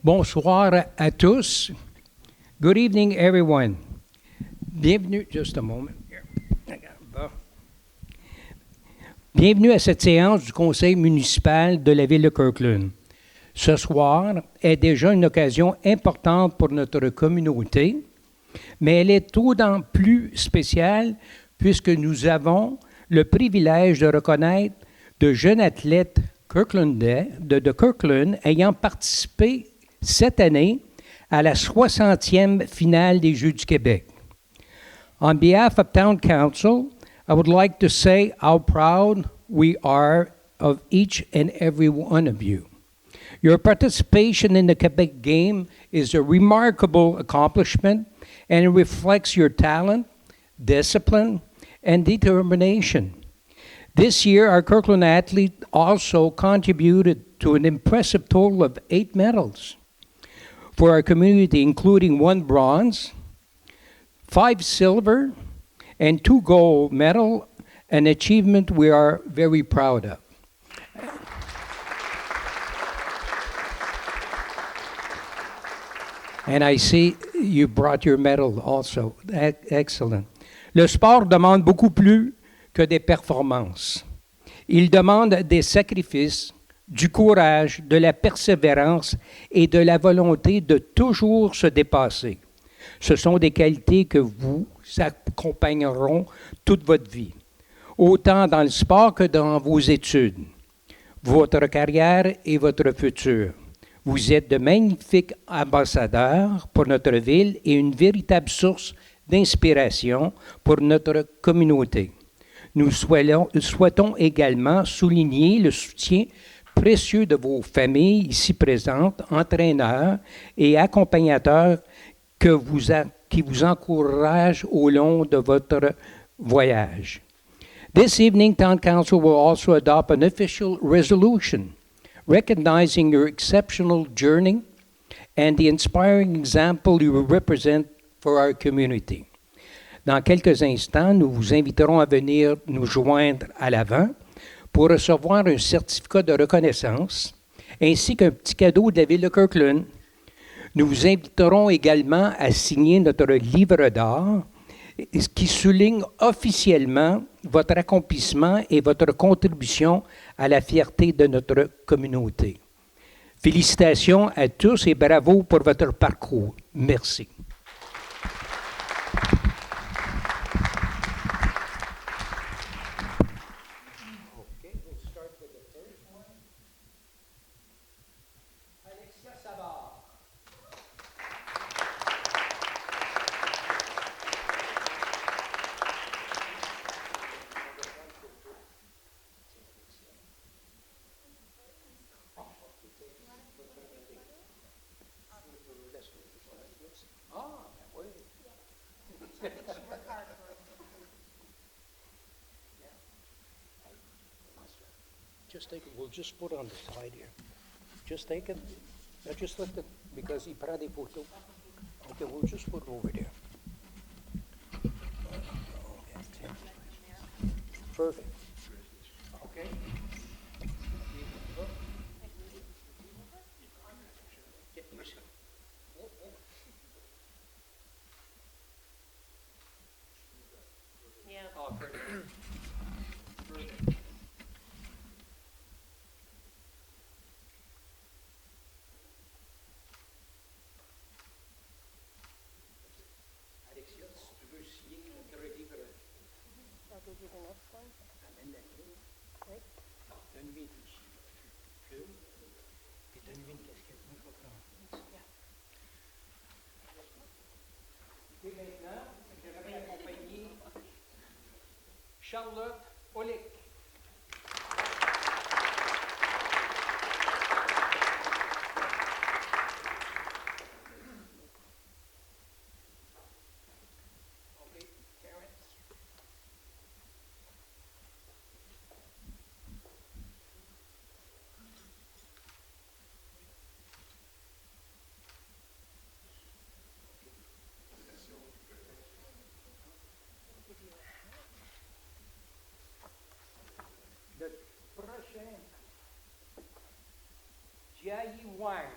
Bonsoir à tous. Good evening, everyone. Bienvenue, just a moment. Bon. Bienvenue à cette séance du conseil municipal de la ville de Kirkland. Ce soir est déjà une occasion importante pour notre communauté, mais elle est d'autant plus spéciale puisque nous avons le privilège de reconnaître de jeunes athlètes Kirklandais, de Kirkland ayant participé cette année à la 60e finale des Jeux du Québec. On behalf of Town Council, I would like to say how proud we are of each and every one of you. Your participation in the Quebec game is a remarkable accomplishment and it reflects your talent, discipline, and determination. This year, our Kirkland athlete also contributed to an impressive total of 8 medals for our community, including 1 bronze, 5 silver, and 2 gold medals, an achievement we are very proud of. And I see you brought your medal also. Excellent. Le sport demande beaucoup plus que des performances. Il demande des sacrifices, du courage, de la persévérance et de la volonté de toujours se dépasser. Ce sont des qualités que vous accompagneront toute votre vie, autant dans le sport que dans vos études, votre carrière et votre futur. Vous êtes de magnifiques ambassadeurs pour notre ville et une véritable source d'inspiration pour notre communauté. Nous souhaitons également souligner le soutien précieux de vos familles ici présentes, entraîneurs et accompagnateurs qui vous encouragent au long de votre voyage. This evening, Town Council will also adopt an official resolution recognizing your exceptional journey and the inspiring example you represent for our community. Dans quelques instants, nous vous inviterons à venir nous joindre à l'avant pour recevoir un certificat de reconnaissance ainsi qu'un petit cadeau de la ville de Kirkland. Nous vous inviterons également à signer notre livre d'art qui souligne officiellement votre accomplissement et votre contribution à la fierté de notre communauté. Félicitations à tous et bravo pour votre parcours. Merci. Just take it. We'll just put it on the side here. Just take it. Now just lift it because he prend des photos. Okay, we'll just put it over there. Perfect. Okay. Yeah. Oh, perfect. I'll give you the next one. Okay. Donne-lui ici. Et donne-lui une casquette. Et maintenant, j'aimerais accompagner Charlotte Olick. Le prochain, Jiayi Wang.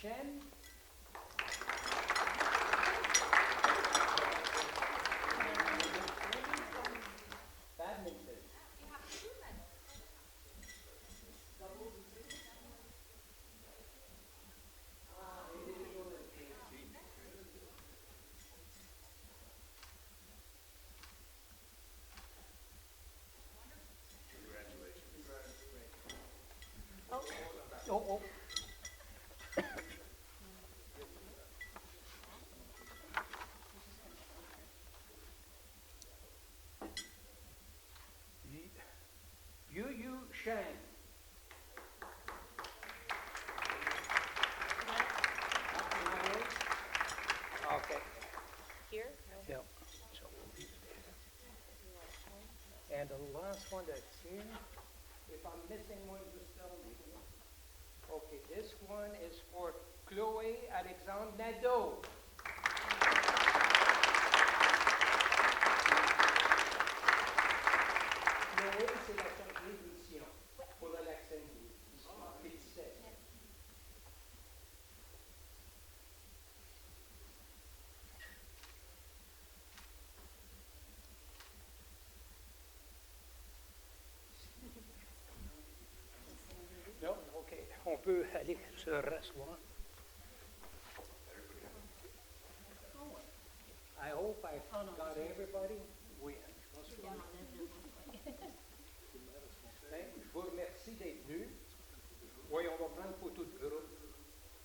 chaîne. Badminton. Oh, oh. Yu Shang. Okay. Here? Yeah. So, and the last one that's here, if I'm missing one, just tell me. Okay, this one is for Chloé Alexandre Nadeau. Chloé, c'est la chargée de mission pour le lac Saint-Louis. Félicitations. Non, OK. On peut aller se rasseoir. I hope I got everybody. Oui, je pense que oui. Ben, je vous remercie d'être venus. Oui, on va prendre une photo de groupe.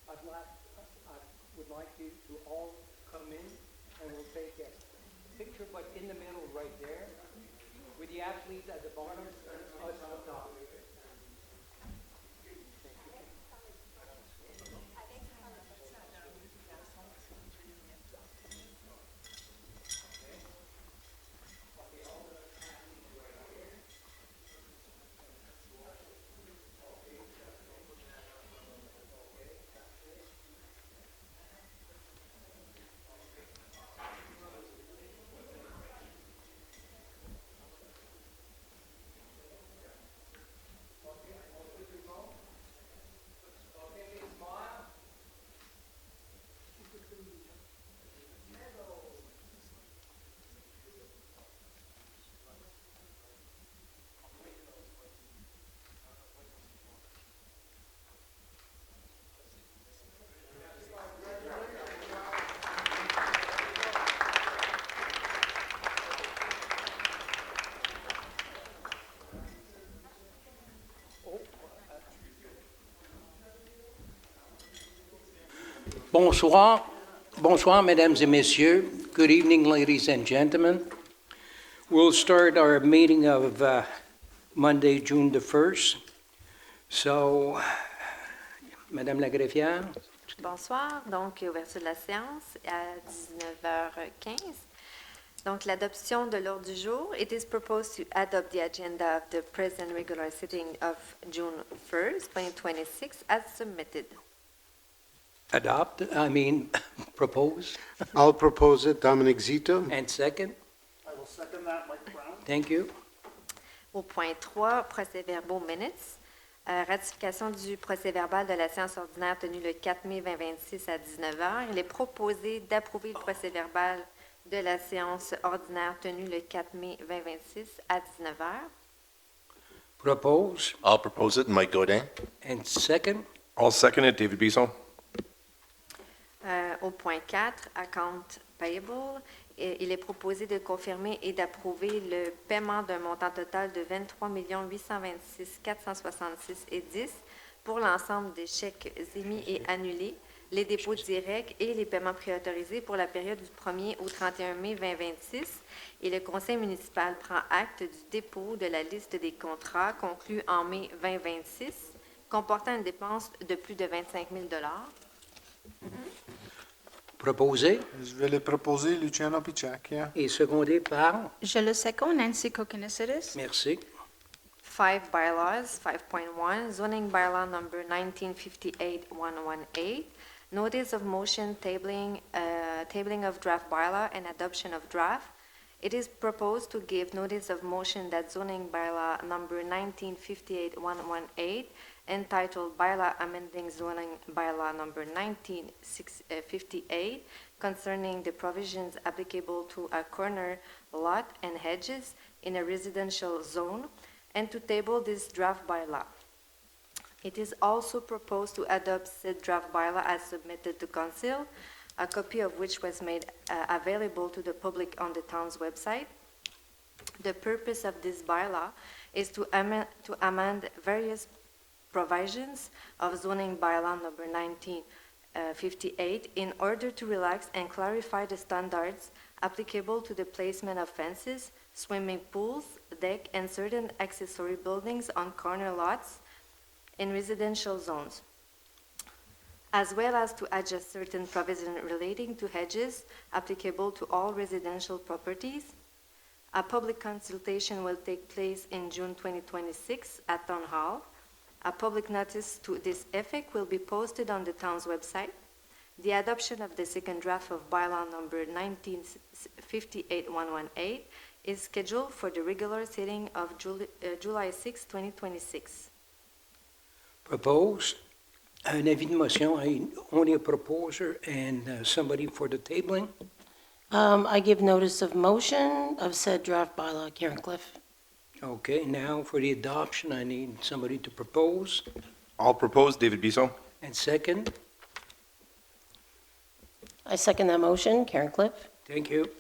I would like you to all come in and we'll take a picture, but in the middle right there, with the athletes at the bottom and us on top. Bonsoir. Bonsoir, mesdames et messieurs. Good evening, ladies and gentlemen. We'll start our meeting of Monday, June the 1st. So, Madame la greffière. Bonsoir. Donc, ouverture de la séance à 19h15. Donc, l'adoption de l'ordre du jour. It is proposed to adopt the agenda of the present regular sitting of June 1st, 2026, as submitted. Propose. I'll propose it, Dominic Zito. And second. I will second that, Mike Brown. Thank you. Au point 3, procès-verbaux minutes. Ratification du procès-verbal de la séance ordinaire tenue le 4 mai 2026 à 19h. Il est proposé d'approuver le procès-verbal de la séance ordinaire tenue le 4 mai 2026 à 19h. Propose. I'll propose it, Mike Godin. And second. I'll second it, David Bisson. Au point 4, account payable, il est proposé de confirmer et d'approuver le paiement d'un montant total de 23 826 466 et 10 pour l'ensemble des chèques émis et annulés, les dépôts directs et les paiements préautorisés pour la période du 1er au 31 mai 2026. Et le conseil municipal prend acte du dépôt de la liste des contrats conclus en mai 2026, comportant une dépense de plus de 25 000 $. Proposé Je vais le proposer, Luciano Picciacchia. et secondé par. Je le second, Nancy Kokonisiris. Merci. 5 bylaws, 5.1, zoning bylaw number 1958-118, notice of motion tabling of draft bylaw and adoption of draft. It is proposed to give notice of motion that zoning bylaw number 1958-118, entitled Bylaw Amending Zoning Bylaw number 1958, concerning the provisions applicable to a corner lot and hedges in a residential zone, and to table this draft bylaw. It is also proposed to adopt said draft bylaw as submitted to council, a copy of which was made available to the public on the town's website. The purpose of this bylaw is to amend various provisions of zoning bylaw number 1958 in order to relax and clarify the standards applicable to the placement of fences, swimming pools, deck, and certain accessory buildings on corner lots in residential zones, as well as to adjust certain provisions relating to hedges applicable to all residential properties. A public consultation will take place in June 2026 at Town Hall. A public notice to this effect will be posted on the town's website. The adoption of the second draft of bylaw number 1958-118 is scheduled for the regular sitting of July 6, 2026. Proposed. An avis de motion. Only a proposer and somebody for the tabling. I give notice of motion of said draft bylaw, Karen Cliff. Okay, now for the adoption, I need somebody to propose. I'll propose David Bisson. And second, I second that motion, Karen Cliff. thank you.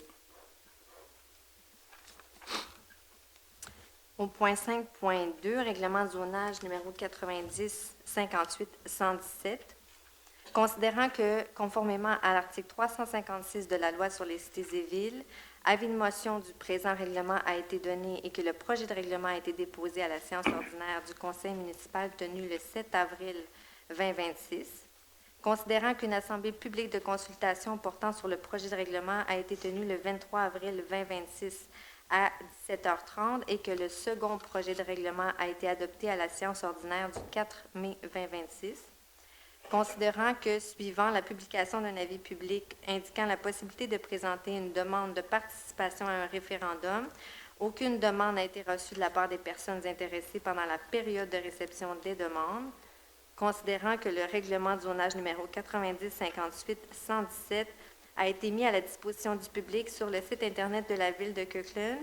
Au point 5.2, règlement de zonage numéro 90-58-117, considérant que, conformément à l'article 356 de la loi sur les cités et villes, avis de motion du présent règlement a été donné et que le projet de règlement a été déposé à la séance ordinaire du conseil municipal tenue le 7 avril 2026, considérant qu'une assemblée publique de consultation portant sur le projet de règlement a été tenue le 23 avril 2026 à 17h30 et que le second projet de règlement a été adopté à la séance ordinaire du 4 mai 2026, considérant que, suivant la publication d'un avis public indiquant la possibilité de présenter une demande de participation à un référendum, aucune demande n'a été reçue de la part des personnes intéressées pendant la période de réception des demandes, considérant que le règlement de zonage numéro 90-58-117 a été mis à la disposition du public sur le site Internet de la ville de Kirkland.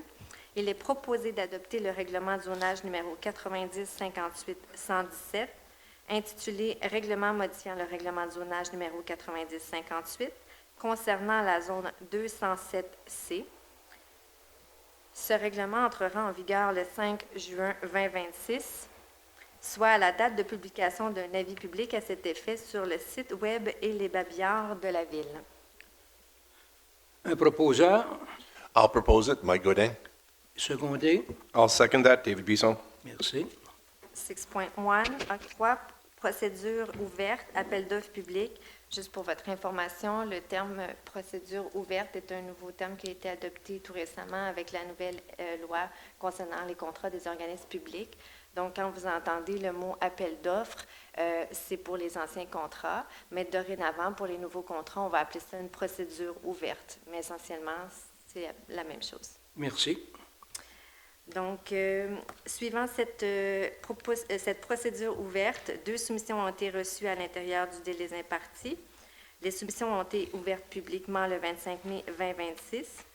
Il est proposé d'adopter le règlement de zonage numéro 90-58-117, intitulé « Règlement modifiant le règlement de zonage numéro 90-58 concernant la zone 207C ». Ce règlement entrera en vigueur le 5 juin 2026, soit à la date de publication d'un avis public à cet effet sur le site Web et les babillards de la ville. Un proposeur, I'll propose it, Mike Godin. secondé. I'll second that, David Bisson. Merci. 6.1, octroi, procédure ouverte, appel d'offres public. Juste pour votre information, le terme procédure ouverte est un nouveau terme qui a été adopté tout récemment avec la nouvelle loi concernant les contrats des organismes publics. Donc, quand vous entendez le mot appel d'offres, c'est pour les anciens contrats, mais dorénavant, pour les nouveaux contrats, on va appeler ça une procédure ouverte. Mais essentiellement, c'est la même chose. Merci. Donc, suivant cette procédure ouverte, 2 soumissions ont été reçues à l'intérieur du délai imparti. Les soumissions ont été ouvertes publiquement le 25 mai 2026.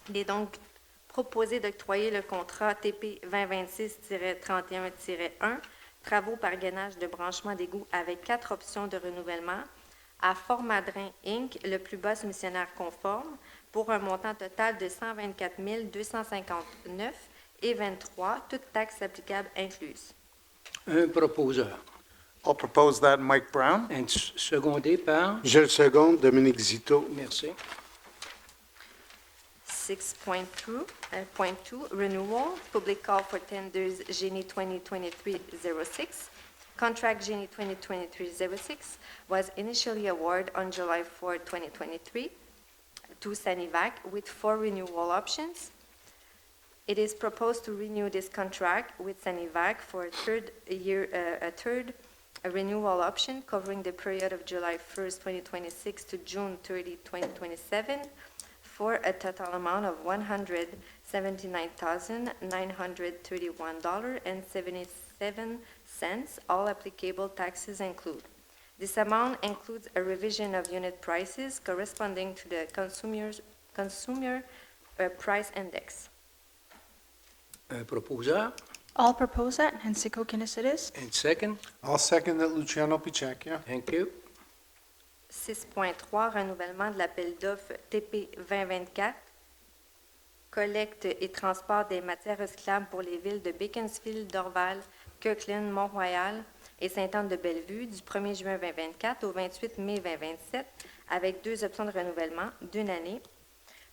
Il est donc proposé d'octroyer le contrat TP 2026-31-1, travaux par gainage de branchement d'égout avec 4 options de renouvellement, à Formadrin Inc., le plus bas soumissionnaire conforme, pour un montant total de 124 259,23, toutes taxes applicables incluses. Un proposeur. I'll propose that, Mike Brown. Un secondé par. Je le seconde, Dominique Zito. Merci. 6.2, renewal, public call for tenders, Génie 2023-06. Contract Génie 2023-06 was initially awarded on July 4, 2023 to Sanivac with 4 renewal options. It is proposed to renew this contract with Sanivac for a third renewal option covering the period of July 1st, 2026 to June 30, 2027. for a total amount of $179,931.77, all applicable taxes include. This amount includes a revision of unit prices corresponding to the consumer price index. Un proposeur. I'll propose that. Nancy Kokinisides. And second. I'll second that, Luciano Picecchia. Thank you. 6.3, renouvellement de l'appel d'offres TP 2024, collecte et transport des matières recyclables pour les villes de Beaconsfield, Dorval, Kirkland, Mont-Royal et Sainte-Anne-de-Bellevue du 1er juin 2024 au 28 mai 2027 avec 2 options de renouvellement d'une année.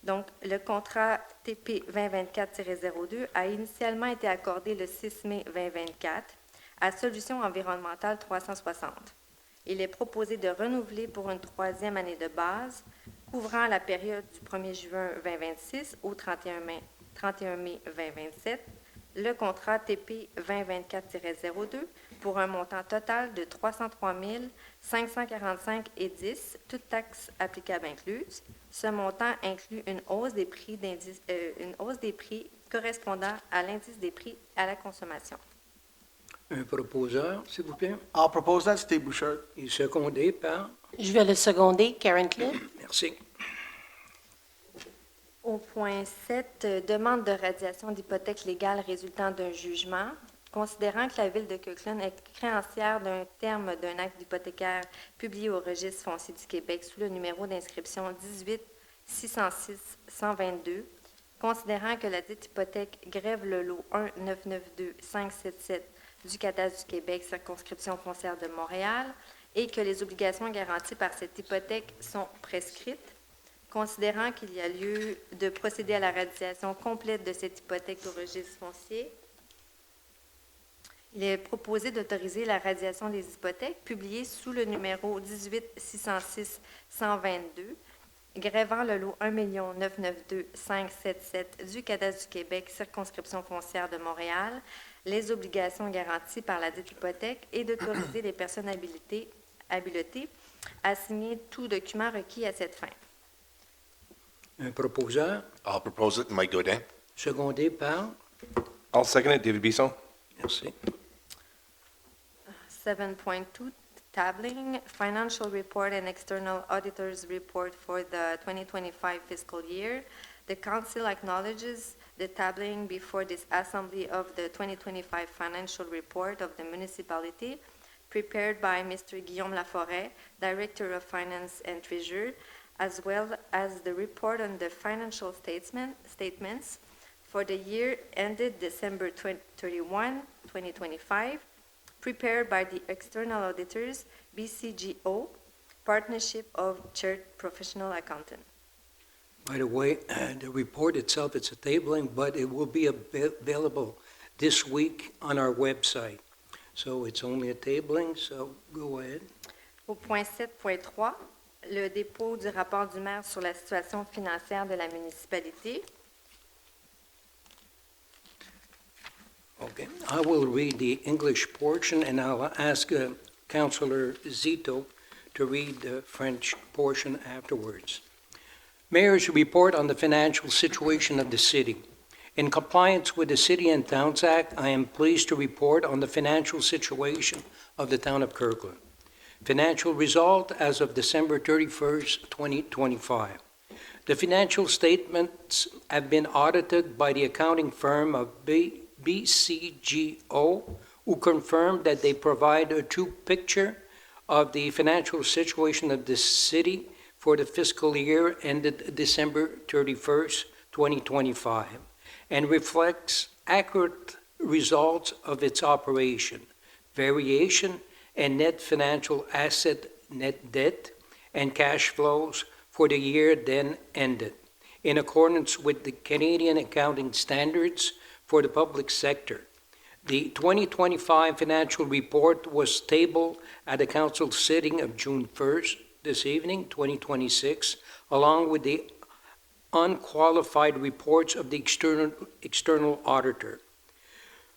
Donc, le contrat TP 2024-02 a initialement été accordé le 6 mai 2024 à Solutions environnementales 360. Il est proposé de renouveler pour une 3e année de base, couvrant la période du 1er juin 2026 au 31 mai 2027, le contrat TP 2024-02 pour un montant total de 303 545,10, toutes taxes applicables incluses. Ce montant inclut une hausse des prix correspondant à l'indice des prix à la consommation. Un proposeur, s'il vous plaît. I'll propose that, Steve Bouchard. Et secondé par. Je vais le seconder, Karen Cliff. Merci. Au point 7, demande de radiation d'hypothèque légale résultant d'un jugement. Considérant que la Ville de Kirkland est créancière d'un terme d'un acte d'hypothécaire publié au Registre foncier du Québec sous le numéro d'inscription 18 606 122, considérant que la dite hypothèque grève le lot 1992 577 du cadastre du Québec, circonscription foncière de Montréal, et que les obligations garanties par cette hypothèque sont prescrites, considérant qu'il y a lieu de procéder à la radiation complète de cette hypothèque au registre foncier, il est proposé d'autoriser la radiation des hypothèques publiées sous le numéro 18 606 122, grèvant le lot 1 992 577 du cadastre du Québec, circonscription foncière de Montréal, les obligations garanties par la dite hypothèque et d'autoriser les personnes habilitées à signer tout document requis à cette fin. Un proposeur, I'll propose it, Mike Godin. secondé par. I'll second it, David Bisson. Merci. 7.2, tabling, financial report and external auditors report for the 2025 fiscal year. The council acknowledges the tabling before this assembly of the 2025 financial report of the municipality, prepared by Mr. Guillaume Laforêt, Director of Finance and Treasurer, as well as the report on the financial statements for the year ended December 31, 2025, prepared by the external auditors, BCGO, Partnership of Church Professional Accountant. By the way, the report itself, it's a tabling, but it will be available this week on our website. So it's only a tabling, so go ahead. Au point 7.3, le dépôt du rapport du maire sur la situation financière de la municipalité. Okay, I will read the English portion, and I'll ask Councillor Zito to read the French portion afterwards. Mayor's report on the financial situation of the city. In compliance with the City and Towns Act, I am pleased to report on the financial situation of the town of Kirkland. Financial result as of December 31st, 2025. The financial statements have been audited by the accounting firm of BCGO, who confirmed that they provide a true picture of the financial situation of the city for the fiscal year ended December 31st, 2025, and reflects accurate results of its operation, variation, and net financial asset, net debt, and cash flows for the year then ended, in accordance with the Canadian accounting standards for the public sector. The 2025 financial report was tabled at the council sitting of June 1st, this evening, 2026, along with the unqualified reports of the external auditor.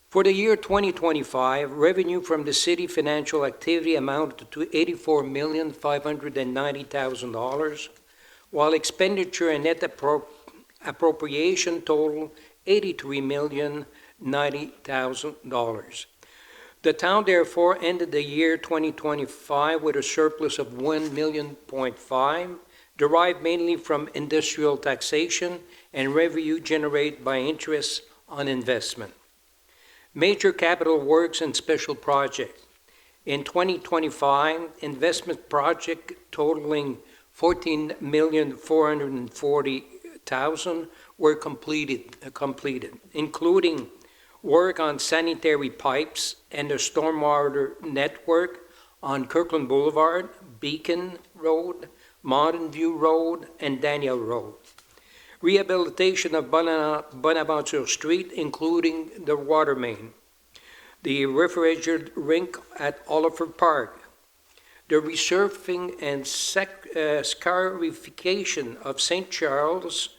For the year 2025, revenue from the city financial activity amounted to $84,590,000, while expenditure and net appropriation total $83,090,000. The town therefore ended the year 2025 with a surplus of $1.5 million, derived mainly from industrial taxation and revenue generated by interest on investment. Major capital works and special projects. In 2025, investment project totaling $14,440,000 were completed, including work on sanitary pipes and the stormwater network on Kirkland Boulevard, Beacon Road, Mountain View Road, and Daniel Road. Rehabilitation of Bonaventure Street, including the water main. The refrigerated rink at Oliver Park. The resurfacing and scarification of St. Charles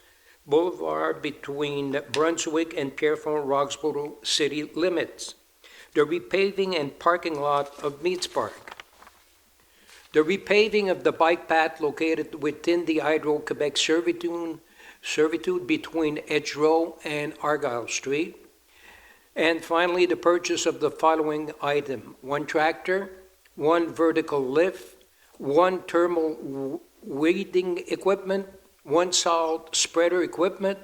Boulevard between Brunswick and Pierrefonds Roxborough city limits. The repaving and parking lot of Meads Park. The repaving of the bike path located within the Hydro-Quebec servitude between Edge Row and Argyle Street. And finally, the purchase of the following item: 1 tractor, 1 vertical lift, 1 thermal weeding equipment, 1 salt spreader equipment,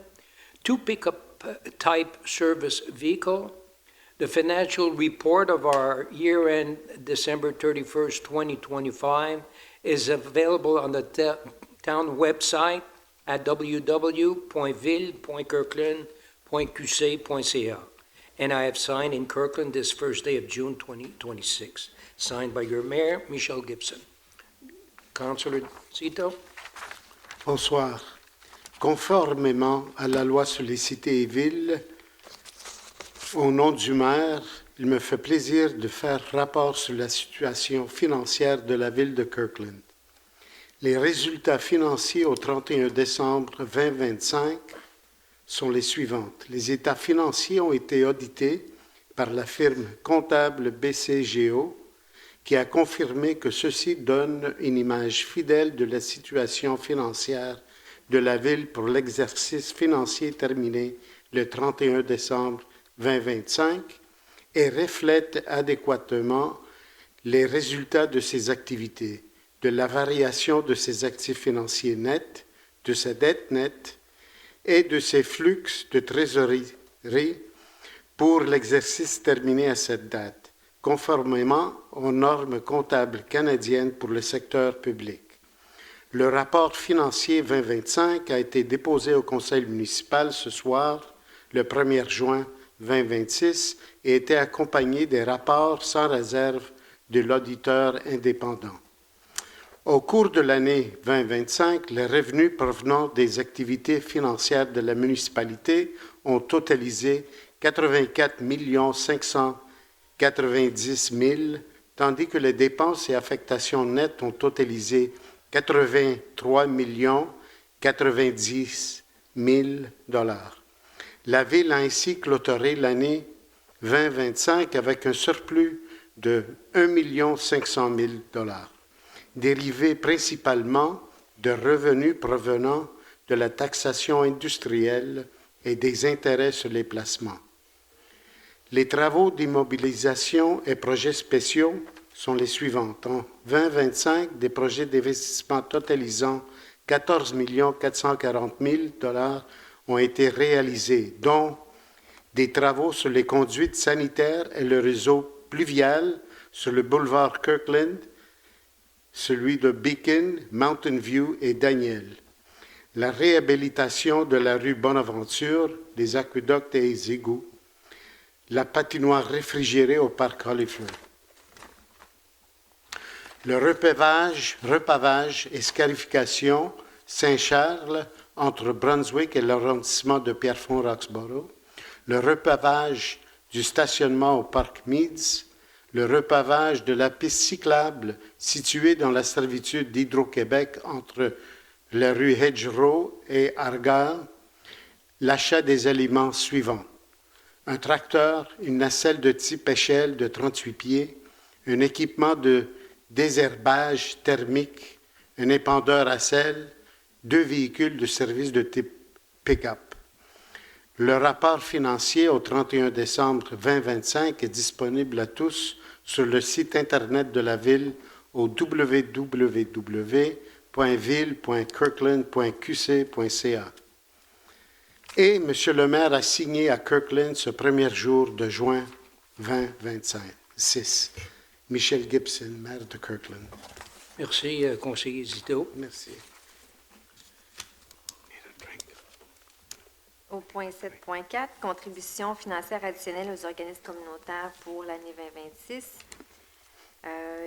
2 pickup type service vehicle. The financial report of our year-end December 31st, 2025 is available on the town website at www.ville.kirkland.qc.ca. And I have signed in Kirkland this first day of June 2026. Signed by your mayor, Michelle Gibson. Councilor Cito. Bonsoir. Conformément à la loi sur les cités et villes, au nom du maire, il me fait plaisir de faire rapport sur la situation financière de la ville de Kirkland. Les résultats financiers au 31 décembre 2025 sont les suivantes. Les états financiers ont été audités par la firme comptable BCGO, qui a confirmé que ceci donne une image fidèle de la situation financière de la ville pour l'exercice financier terminé le 31 décembre 2025 et reflète adéquatement les résultats de ses activités, de la variation de ses actifs financiers nets, de sa dette nette et de ses flux de trésorerie pour l'exercice terminé à cette date, conformément aux normes comptables canadiennes pour le secteur public. Le rapport financier 2025 a été déposé au conseil municipal ce soir, le 1er juin 2026, et était accompagné des rapports sans réserve de l'auditeur indépendant. Au cours de l'année 2025, les revenus provenant des activités financières de la municipalité ont totalisé 84 590 000, tandis que les dépenses et affectations nettes ont totalisé 83 090 000 $. La Ville a ainsi clôturé l'année 2025 avec un surplus de 1 500 000 $, dérivé principalement de revenus provenant de la taxation industrielle et des intérêts sur les placements. Les travaux d'immobilisation et projets spéciaux sont les suivants. En 2025, des projets d'investissement totalisant 14 440 000 $ ont été réalisés, dont des travaux sur les conduites sanitaires et le réseau pluvial sur le boulevard Kirkland, celui de Beacon, Mountain View et Daniel. La réhabilitation de la rue Bonaventure, des aqueducs et des égouts, la patinoire réfrigérée au parc Hollyford. Le repavage et scarification Saint-Charles entre Brunswick et l'arrondissement de Pierrefonds-Roxborough, le repavage du stationnement au parc Meads, le repavage de la piste cyclable située dans la servitude d'Hydro-Québec entre la rue Hedgerow et Argyle, l'achat des éléments suivants: un tracteur, une nacelle de type échelle de 38 pieds, un équipement de désherbage thermique, un épandeur à sel, 2 véhicules de service de type pick-up. Le rapport financier au 31 décembre 2025 est disponible à tous sur le site Internet de la Ville au www.ville.kirkland.qc.ca. Et M. le maire a signé à Kirkland ce premier jour de juin 2026. Michel Gibson, maire de Kirkland. Merci, conseiller Zito. Merci. Au point 7.4, contribution financière additionnelle aux organismes communautaires pour l'année 2026.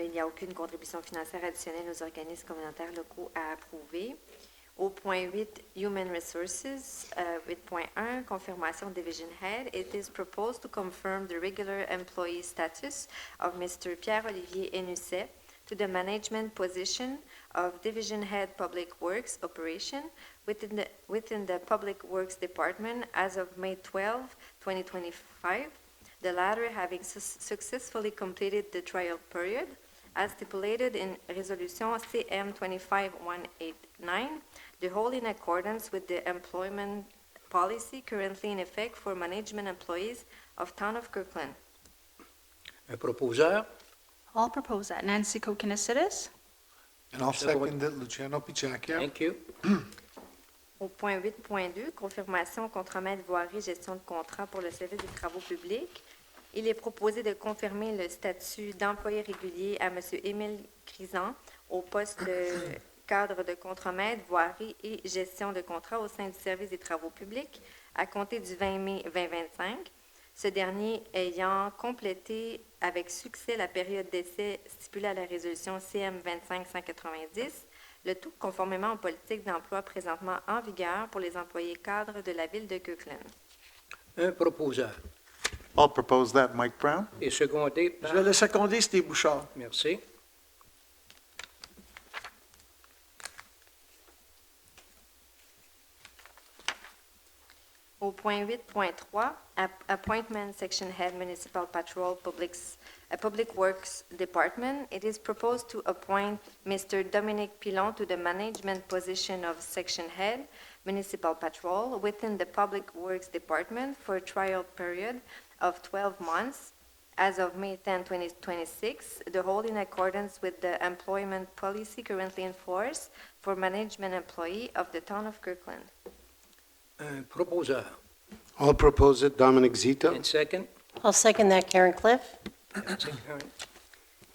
Il n'y a aucune contribution financière additionnelle aux organismes communautaires locaux à approuver. Au point 8, Human Resources, 8.1, confirmation Division Head. It is proposed to confirm the regular employee status of Mr. Pierre-Olivier Henusset to the management position of Division Head Public Works Operation within the Public Works Department as of May 12, 2025, the latter having successfully completed the trial period as stipulated in Resolution CM 25189, the whole in accordance with the employment policy currently in effect for management employees of Town of Kirkland. Un proposeur. I'll propose that. Nancy Kokinesitis. And I'll Second. second it, Luciano Picciacchia. Thank you. Au point 8.2, confirmation contremaître voirie gestion de contrat pour le service des travaux publics. Il est proposé de confirmer le statut d'employé régulier à M. Émile Crisan au poste de cadre de contremaître voirie et gestion de contrat au sein du service des travaux publics à compter du 20 mai 2025. Ce dernier ayant complété avec succès la période d'essai stipulée à la résolution CM 25-190, le tout conformément aux politiques d'emploi présentement en vigueur pour les employés cadres de la ville de Kirkland. Un proposeur. I'll propose that, Mike Brown. Et secondé Je par... vais le seconder, Steve Bouchard. Merci. Au point 8.3, Appointment Section Head Municipal Patrol Public Works Department, it is proposed to appoint Mr. Dominic Pilon to the management position of Section Head Municipal Patrol within the Public Works Department for a trial period of 12 months as of May 10, 2026, the whole in accordance with the employment policy currently in force for management employee of the Town of Kirkland. Un proposeur. I'll propose it, Dominic Zito. And second. I'll second that, Karen Cliff. Merci, Karen.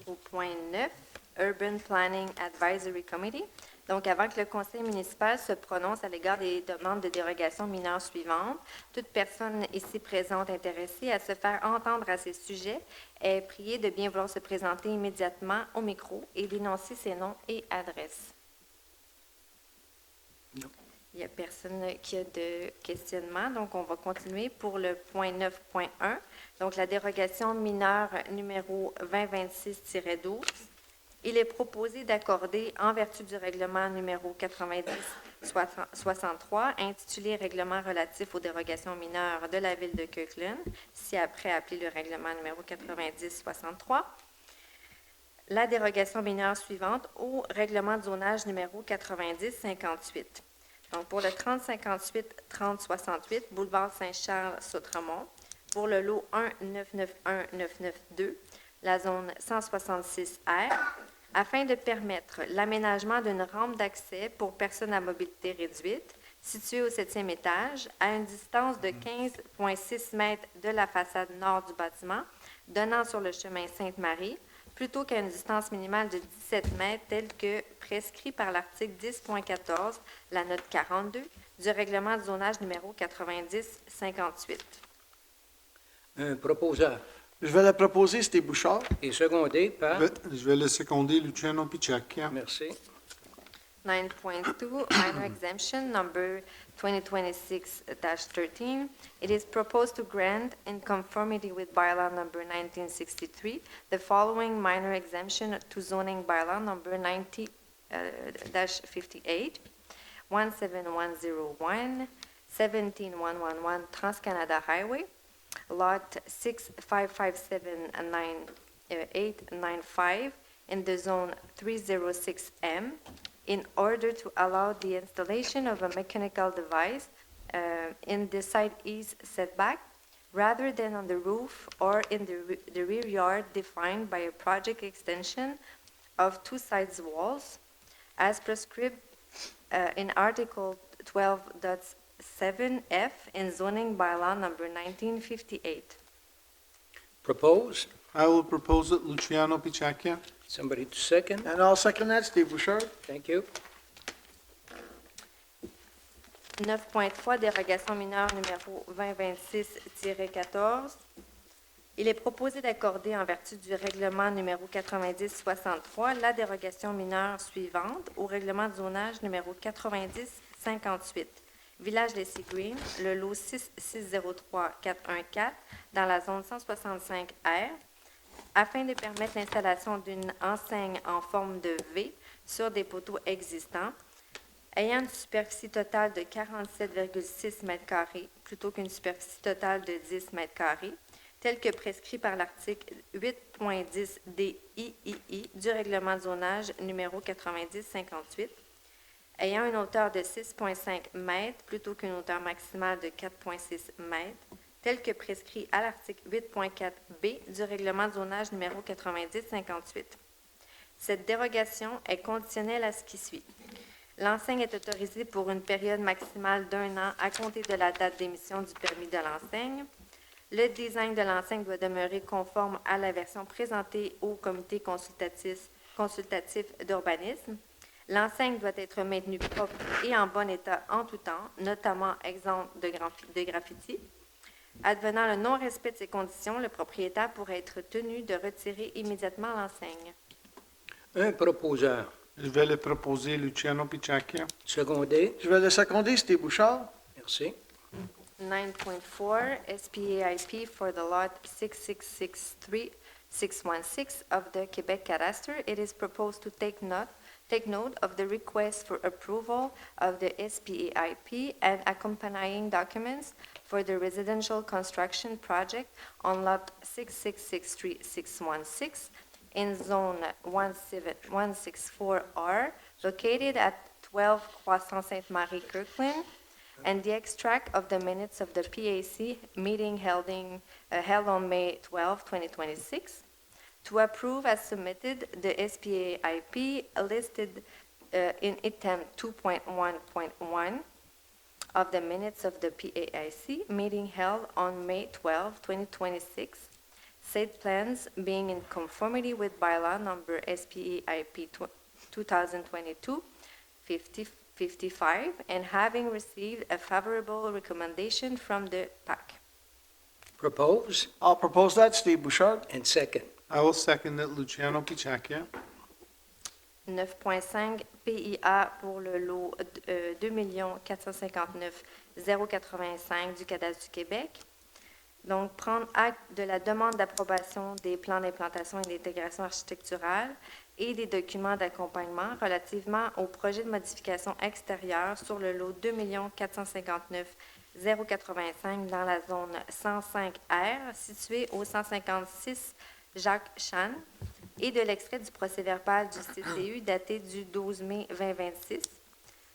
Au point 9, Urban Planning Advisory Committee. Donc, avant que le conseil municipal se prononce à l'égard des demandes de dérogation mineures suivantes, toute personne ici présente intéressée à se faire entendre à ces sujets est priée de bien vouloir se présenter immédiatement au micro et d'énoncer ses noms et adresses. Non. Il n'y a personne qui a de questionnement, donc on va continuer pour le point 9.1. Donc, la dérogation mineure numéro 2026-12. Il est proposé d'accorder, en vertu du règlement numéro 90-63, intitulé Règlement relatif aux dérogations mineures de la ville de Kirkland, ci-après appelé le règlement numéro 90-63, la dérogation mineure suivante au règlement de zonage numéro 90-58. Donc, pour le 3058-3068, boulevard Saint-Charles-Sautremont, pour le lot 1-991-992, la zone 166R, afin de permettre l'aménagement d'une rampe d'accès pour personnes à mobilité réduite, située au 7e étage, à une distance de 15,6 mètres de la façade nord du bâtiment, donnant sur le chemin Sainte-Marie, plutôt qu'à une distance minimale de 17 mètres, telle que prescrit par l'article 10.14, la note 42, du règlement de zonage numéro 90-58. Un proposeur. Je vais le proposer, Steve Bouchard. Et secondé par... Je vais le seconder, Luciano Picciacchia. Merci. 9.2, minor exemption number 2026-13. It is proposed to grant, in conformity with bylaw number 1963, the following minor exemption to zoning bylaw number 90-58, 17101, 17111 Trans-Canada Highway, Lot 65579895 in the Zone 306M, in order to allow the installation of a mechanical device in the side east setback rather than on the roof or in the rear yard defined by a project extension of two sides walls as prescribed in Article 12.7F in zoning bylaw number 1958. Propose. I will propose it. Luciano Picacchia. Somebody to second. And I'll second that, Steve Bouchard. Thank you. 9.3, dérogation mineure numéro 2026-14. Il est proposé d'accorder en vertu du règlement numéro 90-63 la dérogation mineure suivante au règlement de zonage numéro 90-58. Village des Sea Green, le lot 6603414 dans la zone 165R, afin de permettre l'installation d'une enseigne en forme de V sur des poteaux existants, ayant une superficie totale de 47,6 m² plutôt qu'une superficie totale de 10 m², tel que prescrit par l'article 8.10 DIII du règlement de zonage numéro 90-58, ayant une hauteur de 6,5 m plutôt qu'une hauteur maximale de 4,6 m, tel que prescrit à l'article 8.4b du règlement de zonage numéro 90-58. Cette dérogation est conditionnelle à ce qui suit. L'enseigne est autorisée pour une période maximale d'1 an à compter de la date d'émission du permis de l'enseigne. Le design de l'enseigne doit demeurer conforme à la version présentée au comité consultatif d'urbanisme. L'enseigne doit être maintenue propre et en bon état en tout temps, notamment exempte de graffiti. Advenant le non-respect de ces conditions, le propriétaire pourrait être tenu de retirer immédiatement l'enseigne. Un proposeur. Je vais le proposer. Luciano Picacchia. Secondé. Je vais le seconder, Steve Bouchard. Merci. 9.4 SPAIP for the lot 6663616 of the Quebec Cadastre. It is proposed to take note of the request for approval of the SPAIP and accompanying documents for the residential construction project on lot 6663616 in zone 164R, located at 12 Croissant Sainte-Marie, Kirkland, and the extract of the minutes of the PAC meeting held on May 12, 2026, to approve as submitted the SPAIP listed in item 2.1.1 of the minutes of the PAIC meeting held on May 12, 2026, said plans being in conformity with bylaw number SPAIP 2022-55 and having received a favorable recommendation from the PAC. Propose. I'll propose that, Steve Bouchard. And second. I will second it. Luciano Picacchia. 9.5 PIA pour le lot 2 459 085 du Cadastre du Québec. Donc, prendre acte de la demande d'approbation des plans d'implantation et d'intégration architecturale et des documents d'accompagnement relativement au projet de modification extérieure sur le lot 2 459 085 dans la zone 105R, située au 156 Jacques Chan, et de l'extrait du procès-verbal du CCU daté du 12 mai 2026,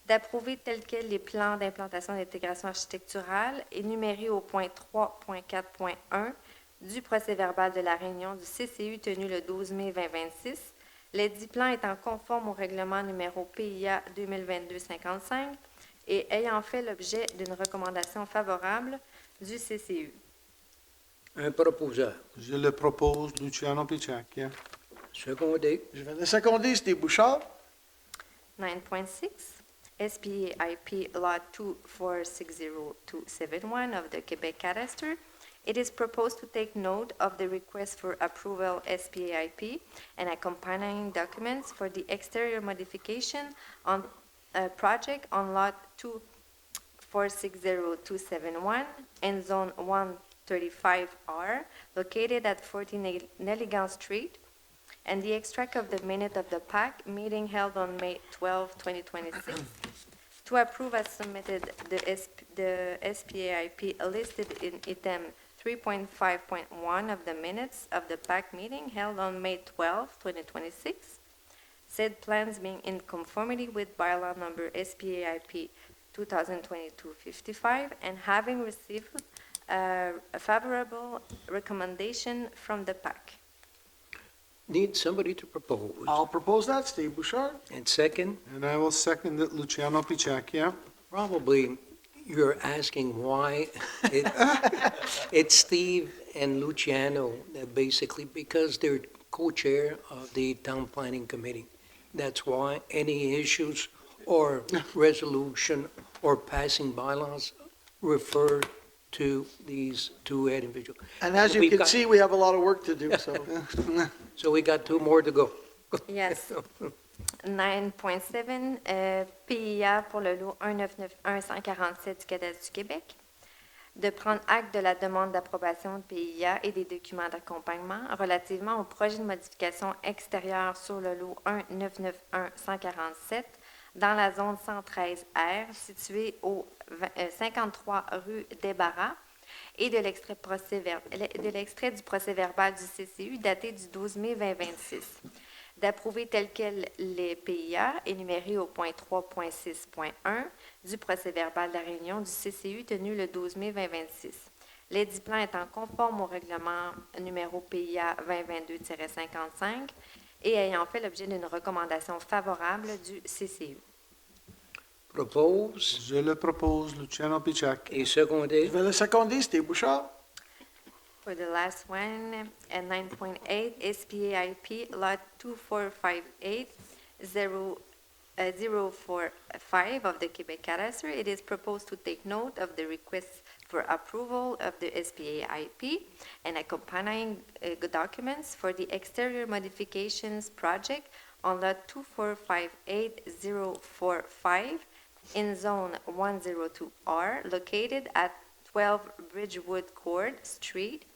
d'approuver tels quels les plans d'implantation et d'intégration architecturale énumérés au point 3.4.1 du procès-verbal de la réunion du CCU tenue le 12 mai 2026, les 10 plans étant conformes au règlement numéro PIA 2022-55 et ayant fait l'objet d'une recommandation favorable du CCU. Un proposeur. Je le propose. Luciano Picacchia. Secondé. Je vais le seconder, Steve Bouchard. 9.6 SPAIP Lot 2460271 of the Quebec Cadastre. It is proposed to take note of the request for approval SPAIP and accompanying documents for the exterior modification on a project on Lot 2460271 in Zone 135R, located at 14 Nelligan Street, and the extract of the minute of the PAC meeting held on May 12, 2026, to approve as submitted the SPAIP listed in item 3.5.1 of the minutes of the PAC meeting held on May 12, 2026, Said plans being in conformity with bylaw number SPAIP 2022-55 and having received a favorable recommendation from the PAC. Need somebody to propose. I'll propose that, Steve Bouchard. And second, And I will second it, Luciano Picacchia. probably you're asking why it's Steve and Luciano, basically, because they're co-chair of the Town Planning Committee. That's why any issues or resolution or passing bylaws refer to these two individuals. And as you We've can got- see, we have a lot of work to do, so. So we got two more to go. Yes. 9.7, PIA pour le lot 1991147 du cadastre du Québec. De prendre acte de la demande d'approbation de PIA et des documents d'accompagnement relativement au projet de modification extérieure sur le lot 1991147 dans la zone 113R située au 53 rue des Barras et de l'extrait du procès-verbal du CCU daté du 12 mai 2026. D'approuver tel quel les PIA énumérés au point 3.6.1 du procès-verbal de la réunion du CCU tenu le 12 mai 2026. L'édit plan étant conforme au règlement numéro PIA 2022-55 et ayant fait l'objet d'une recommandation favorable du CCU. Propose Je le propose, Luciano Picacchia. et secondé. Je vais le seconder, Steve Bouchard. For the last one, at 9.8, SPAIP Lot 2458-045 of the Quebec Cadastre, it is proposed to take note of the request for approval of the SPAIP and accompanying documents for the exterior modifications project on Lot 2458-045 in Zone 102R, located at 12 Bridgewood Court Street,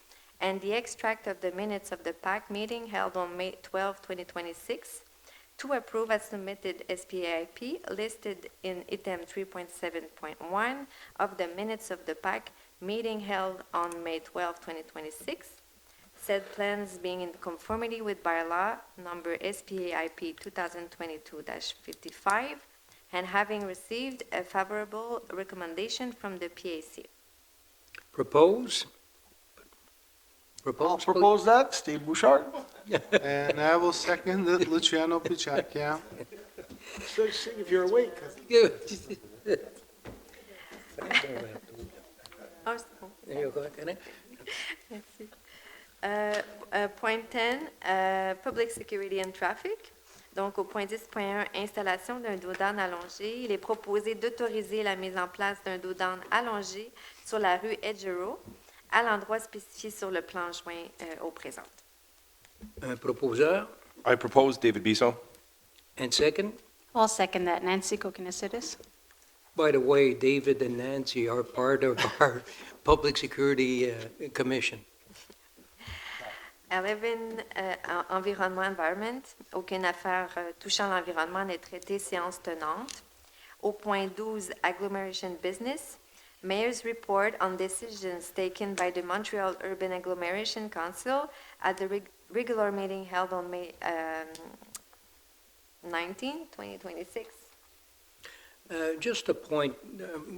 and the extract of the minutes of the PAC meeting held on May 12, 2026, to approve as submitted SPAIP listed in item 3.7.1 of the minutes of the PAC meeting held on May 12, 2026, said plans being in conformity with bylaw number SPAIP 2022-55, and having received a favorable recommendation from the PAC. Propose. I'll Propose. propose that, Steve Bouchard. And I will second it, Luciano Picacchia. So see if you're awake. Good. Oh, c'est bon. There you go, Kenneth. Merci. Point 10, Public Security and Traffic. Donc, au point 10.1, installation d'un dos-d'âne allongé, il est proposé d'autoriser la mise en place d'un dos-d'âne allongé sur la rue Edgerow, à l'endroit spécifié sur le plan joint au présent. Un proposeur. I propose David Biso. And second. I'll second that. Nancy Kokonisitis. By the way, David and Nancy are part of our Public Security Commission. 11, Environnement, Environment. Aucune affaire touchant l'environnement n'est traitée, séance tenante. Au point 12, Agglomeration Business. Mayor's report on decisions taken by the Montreal Urban Agglomeration Council at the regular meeting held on May 19, 2026. Just a point,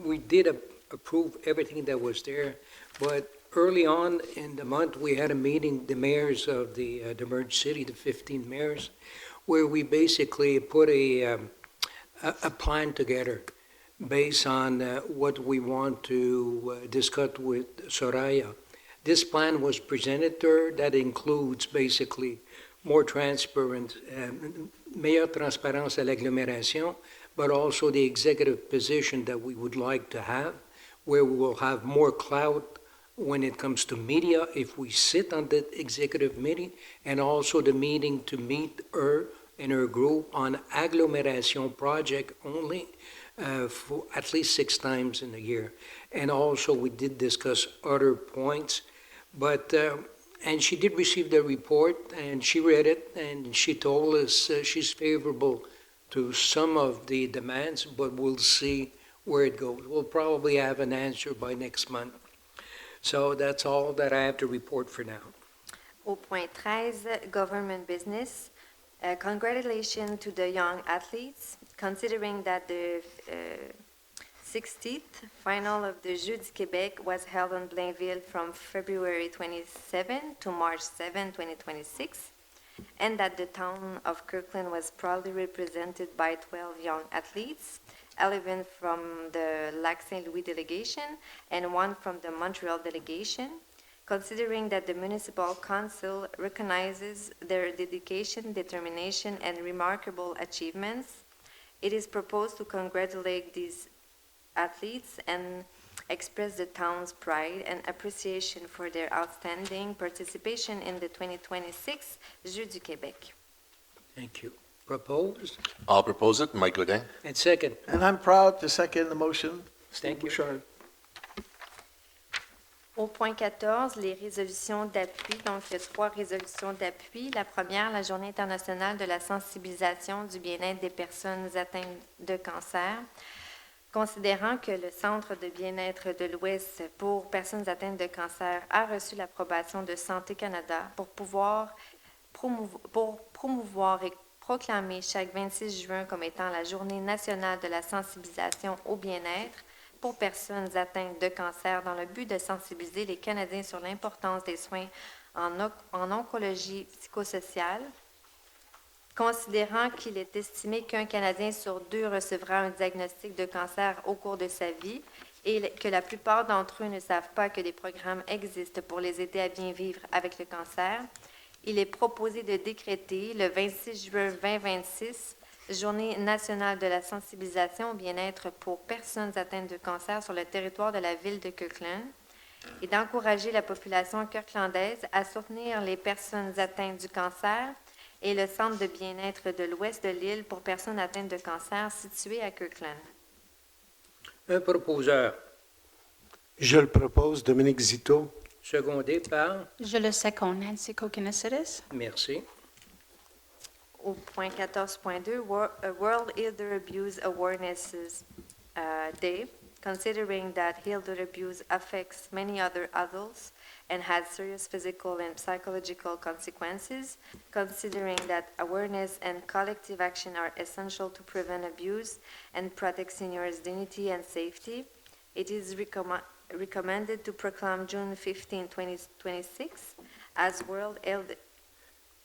we did approve everything that was there, but early on in the month, we had a meeting, the mayors of the merged city, the 15 mayors, where we basically put a plan together based on what we want to discuss with Soraya. This plan was presented to her. That includes basically more transparent, meilleure transparence à l'agglomération, but also the executive position that we would like to have, where we will have more clout when it comes to media if we sit on the executive meeting, and also the meeting to meet her and her group on agglomeration project only, for at least 6 times in a year. And also, we did discuss other points, but, and she did receive the report, and she read it, and she told us she's favorable to some of the demands, but we'll see where it goes. We'll probably have an answer by next month. So that's all that I have to report for now. Au point 13, Government Business. Congratulations to the young athletes, considering that the 60th final of the Jeux du Québec was held in Blainville from February 27 to March 7, 2026, and that the town of Kirkland was proudly represented by 12 young athletes, 11 from the Lac Saint-Louis delegation and 1 from the Montreal delegation. Considering that the Municipal Council recognizes their dedication, determination, and remarkable achievements, it is proposed to congratulate these athletes and express the town's pride and appreciation for their outstanding participation in the 2026 Jeux du Québec. Thank you. Proposed I'll propose it. Mike Godin. and second. And I'm proud to second the motion. Steve Thank you. Bouchard. Au point 14, les résolutions d'appui. Donc, il y a 3 résolutions d'appui. La première, la Journée internationale de la sensibilisation du bien-être des personnes atteintes de cancer. Considérant que le Centre de bien-être de l'Ouest pour personnes atteintes de cancer a reçu l'approbation de Santé Canada pour promouvoir et proclamer chaque 26 juin comme étant la Journée nationale de la sensibilisation au bien-être pour personnes atteintes de cancer dans le but de sensibiliser les Canadiens sur l'importance des soins en oncologie psychosociale. Considérant qu'il est estimé qu'un Canadien sur 2 recevra un diagnostic de cancer au cours de sa vie et que la plupart d'entre eux ne savent pas que des programmes existent pour les aider à bien vivre avec le cancer, il est proposé de décréter le 26 juin 2026 Journée nationale de la sensibilisation au bien-être pour personnes atteintes de cancer sur le territoire de la ville de Kirkland et d'encourager la population kirklandaise à soutenir les personnes atteintes du cancer et le Centre de bien-être de l'Ouest de l'île pour personnes atteintes de cancer situé à Kirkland. Un proposeur, Je le propose, Dominique Zito. secondé par. Je le second, Nancy Kokinesides. Merci. Au point 14.2, World Elder Abuse Awareness Day, considering that elder abuse affects many other adults and has serious physical and psychological consequences, considering that awareness and collective action are essential to prevent abuse and protect seniors' dignity and safety, it is recommended to proclaim June 15, 2026 as World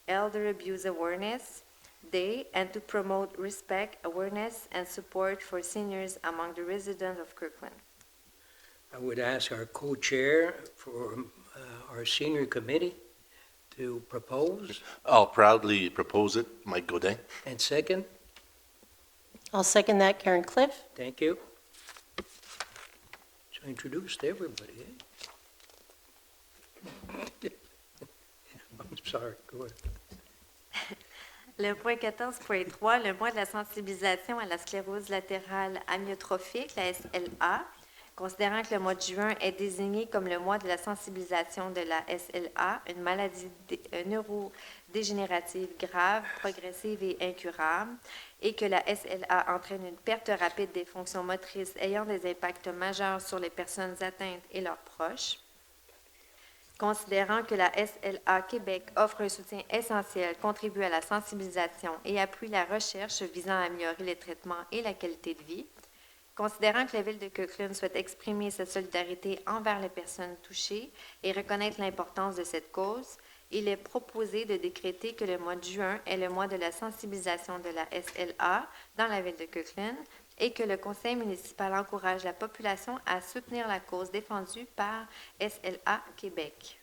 Elder Abuse Awareness Day and to promote respect, awareness, and support for seniors among the residents of Kirkland. I would ask our co-chair for our senior committee to propose I'll proudly propose it. Mike Godin. and second. I'll second that, Karen Cliff. Thank you. So introduced everybody, eh? I'm sorry, go ahead. Le point 14.3, le mois de la sensibilisation à la sclérose latérale amyotrophique, la SLA, considérant que le mois de juin est désigné comme le mois de la sensibilisation de la SLA, une maladie neurodégénérative grave, progressive et incurable, et que la SLA entraîne une perte rapide des fonctions motrices ayant des impacts majeurs sur les personnes atteintes et leurs proches. Considérant que la SLA Québec offre un soutien essentiel, contribue à la sensibilisation et appuie la recherche visant à améliorer les traitements et la qualité de vie. Considérant que la Ville de Kirkland souhaite exprimer sa solidarité envers les personnes touchées et reconnaître l'importance de cette cause, il est proposé de décréter que le mois de juin est le mois de la sensibilisation de la SLA dans la Ville de Kirkland et que le conseil municipal encourage la population à soutenir la cause défendue par SLA Québec.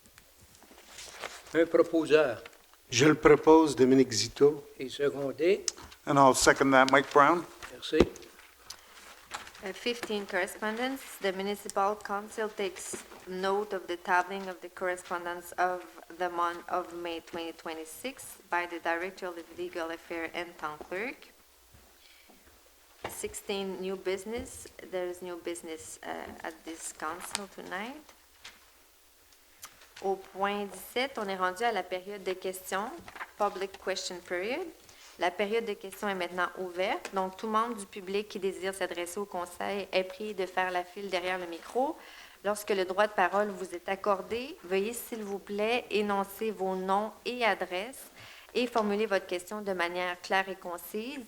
Un proposeur Je le propose, Dominique Zito. et secondé. And I'll second that. Mike Brown. Merci. 15 correspondence. The municipal council takes note of the tabling of the correspondence of the month of May 2026 by the Director of Legal Affairs and Town Clerk. 16 new business. There is new business at this council tonight. Au point 17, on est rendu à la période de questions, public question period. La période de questions est maintenant ouverte, donc tout membre du public qui désire s'adresser au conseil est prié de faire la file derrière le micro. Lorsque le droit de parole vous est accordé, veuillez s'il vous plaît énoncer vos noms et adresses et formulez votre question de manière claire et concise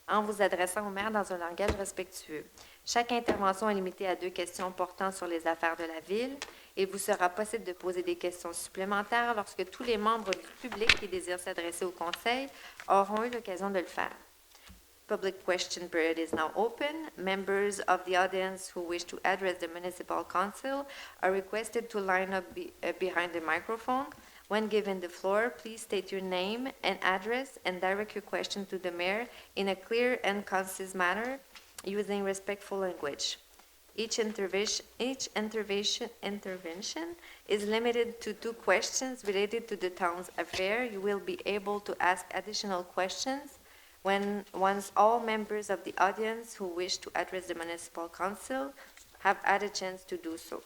en vous adressant au maire dans un langage respectueux. Chaque intervention est limitée à 2 questions portant sur les affaires de la ville. Il vous sera possible de poser des questions supplémentaires lorsque tous les membres du public qui désirent s'adresser au conseil auront eu l'occasion de le faire. Public question period is now open. Members of the audience who wish to address the municipal council are requested to line up behind the microphone. When given the floor, please state your name and address and direct your question to the mayor in a clear and concise manner using respectful language. Each intervention is limited to 2 questions related to the town's affair. You will be able to ask additional questions once all members of the audience who wish to address the municipal council have had a chance to do so.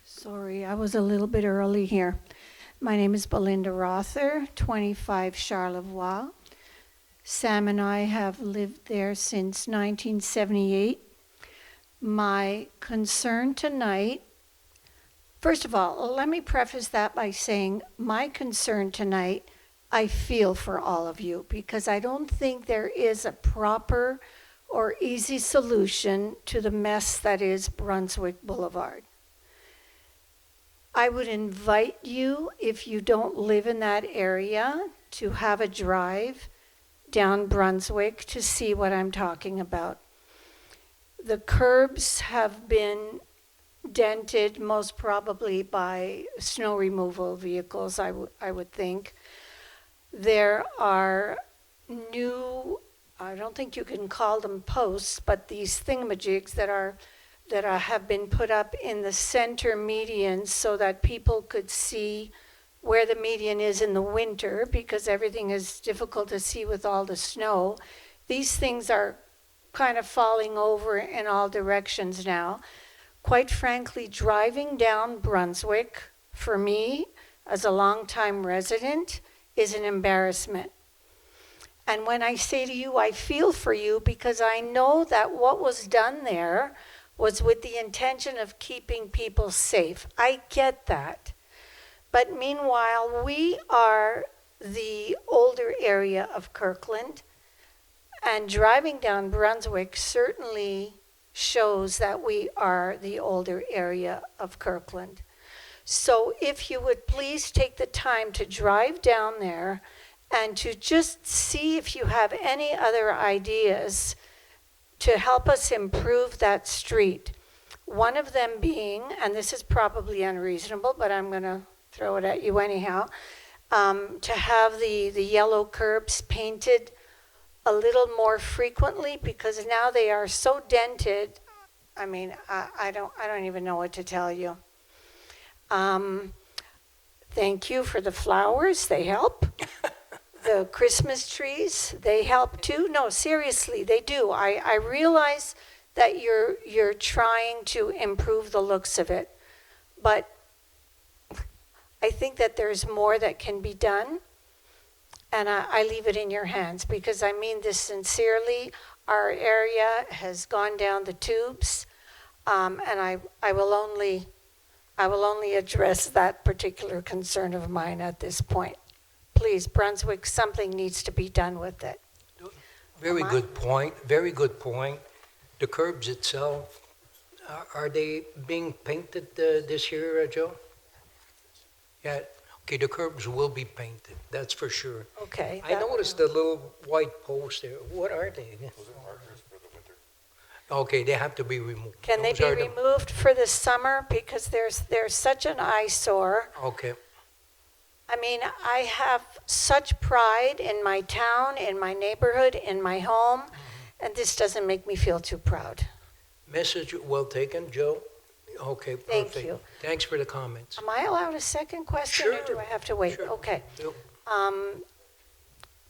Sorry, I was a little bit early here. My name is Belinda Rother, 25 Charlevoix. Sam and I have lived there since 1978. My concern tonight, first of all, let me preface that by saying my concern tonight, I feel for all of you because I don't think there is a proper or easy solution to the mess that is Brunswick Boulevard. I would invite you, if you don't live in that area, to have a drive down Brunswick to see what I'm talking about. The curbs have been dented most probably by snow removal vehicles, I would think. There are new, I don't think you can call them posts, but these thingamajigs that have been put up in the center medians so that people could see where the median is in the winter because everything is difficult to see with all the snow. These things are kind of falling over in all directions now. Quite frankly, driving down Brunswick, for me, as a longtime resident, is an embarrassment. And when I say to you, I feel for you because I know that what was done there was with the intention of keeping people safe. I get that. But meanwhile, we are the older area of Kirkland, and driving down Brunswick certainly shows that we are the older area of Kirkland. So if you would please take the time to drive down there and to just see if you have any other ideas to help us improve that street. One of them being, and this is probably unreasonable, but I'm going to throw it at you anyhow, to have the yellow curbs painted a little more frequently because now they are so dented. I mean, I don't even know what to tell you. Thank you for the flowers, they help. The Christmas trees, they help too. No, seriously, they do. I realize that you're trying to improve the looks of it, but I think that there's more that can be done, and I leave it in your hands because I mean this sincerely. Our area has gone down the tubes, and I will only address that particular concern of mine at this point. Please, Brunswick, something needs to be done with it. Very good point, very good point. The curbs itself, are they being painted this year, Joe? Yeah, okay, the curbs will be painted, that's for sure. Okay. I noticed the little white posts there. What are they? Those are markers for the winter. Okay, they have to be removed. Can they be removed for the summer? Because there's such an eyesore. Okay. I mean, I have such pride in my town, in my neighborhood, in my home, and this doesn't make me feel too proud. Message well taken, Joe. Okay, perfect. Thank you. Thanks for the comments. Am I allowed a second question, or do I have to wait? Sure. Okay. Yep.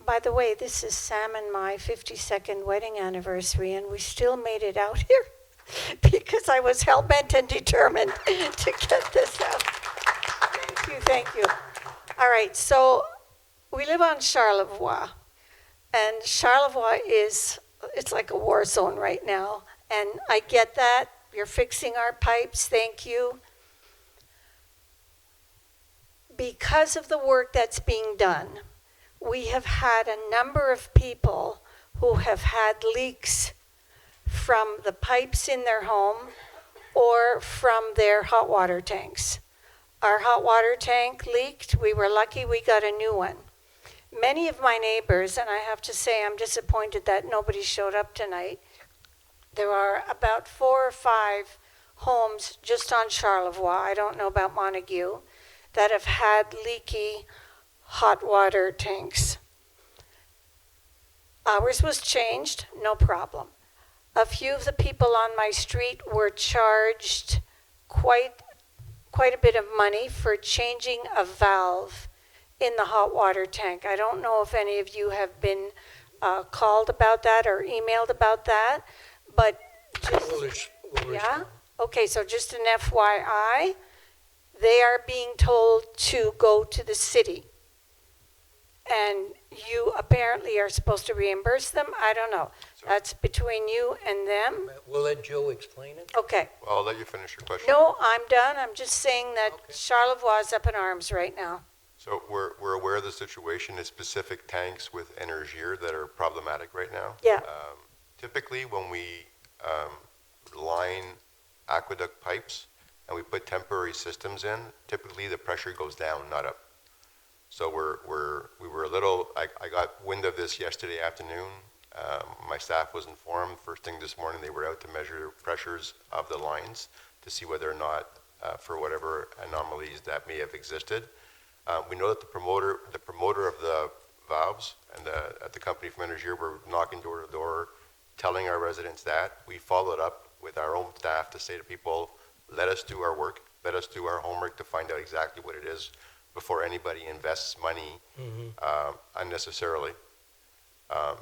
By the way, this is Sam and my 52nd wedding anniversary, and we still made it out here because I was hell-bent and determined to get this out. Thank you. All right, so we live on Charlevoix, and Charlevoix it's like a war zone right now, and I get that. you're fixing our pipes, thank you. Because of the work that's being done, we have had a number of people who have had leaks from the pipes in their home or from their hot water tanks. Our hot water tank leaked. We were lucky we got a new one. Many of my neighbors, and I have to say I'm disappointed that nobody showed up tonight, there are about 4 or 5 homes just on Charlevoix, I don't know about Montague, that have had leaky hot water tanks. Ours was changed, no problem. A few of the people on my street were charged quite a bit of money for changing a valve in the hot water tank. I don't know if any of you have been called about that or emailed about that, but just, yeah? Okay, so just an FYI, they are being told to go to the city. And you apparently are supposed to reimburse them. I don't know. That's between you and them. We'll let Joe explain it. Okay. Well, I'll let you finish your question. No, I'm done. I'm just saying that Charlevoix is up in arms right now. So we're aware of the situation is specific tanks with Energier that are problematic right now. Yeah. Typically, when we line aqueduct pipes and we put temporary systems in, typically the pressure goes down, not up. So we were a little, I got wind of this yesterday afternoon. My staff was informed first thing this morning. They were out to measure pressures of the lines to see whether or not, for whatever anomalies that may have existed. We know that the promoter of the valves and the company from Energier were knocking door to door, telling our residents that. We followed up with our own staff to say to people, let us do our work, let us do our homework to find out exactly what it is before anybody invests money unnecessarily.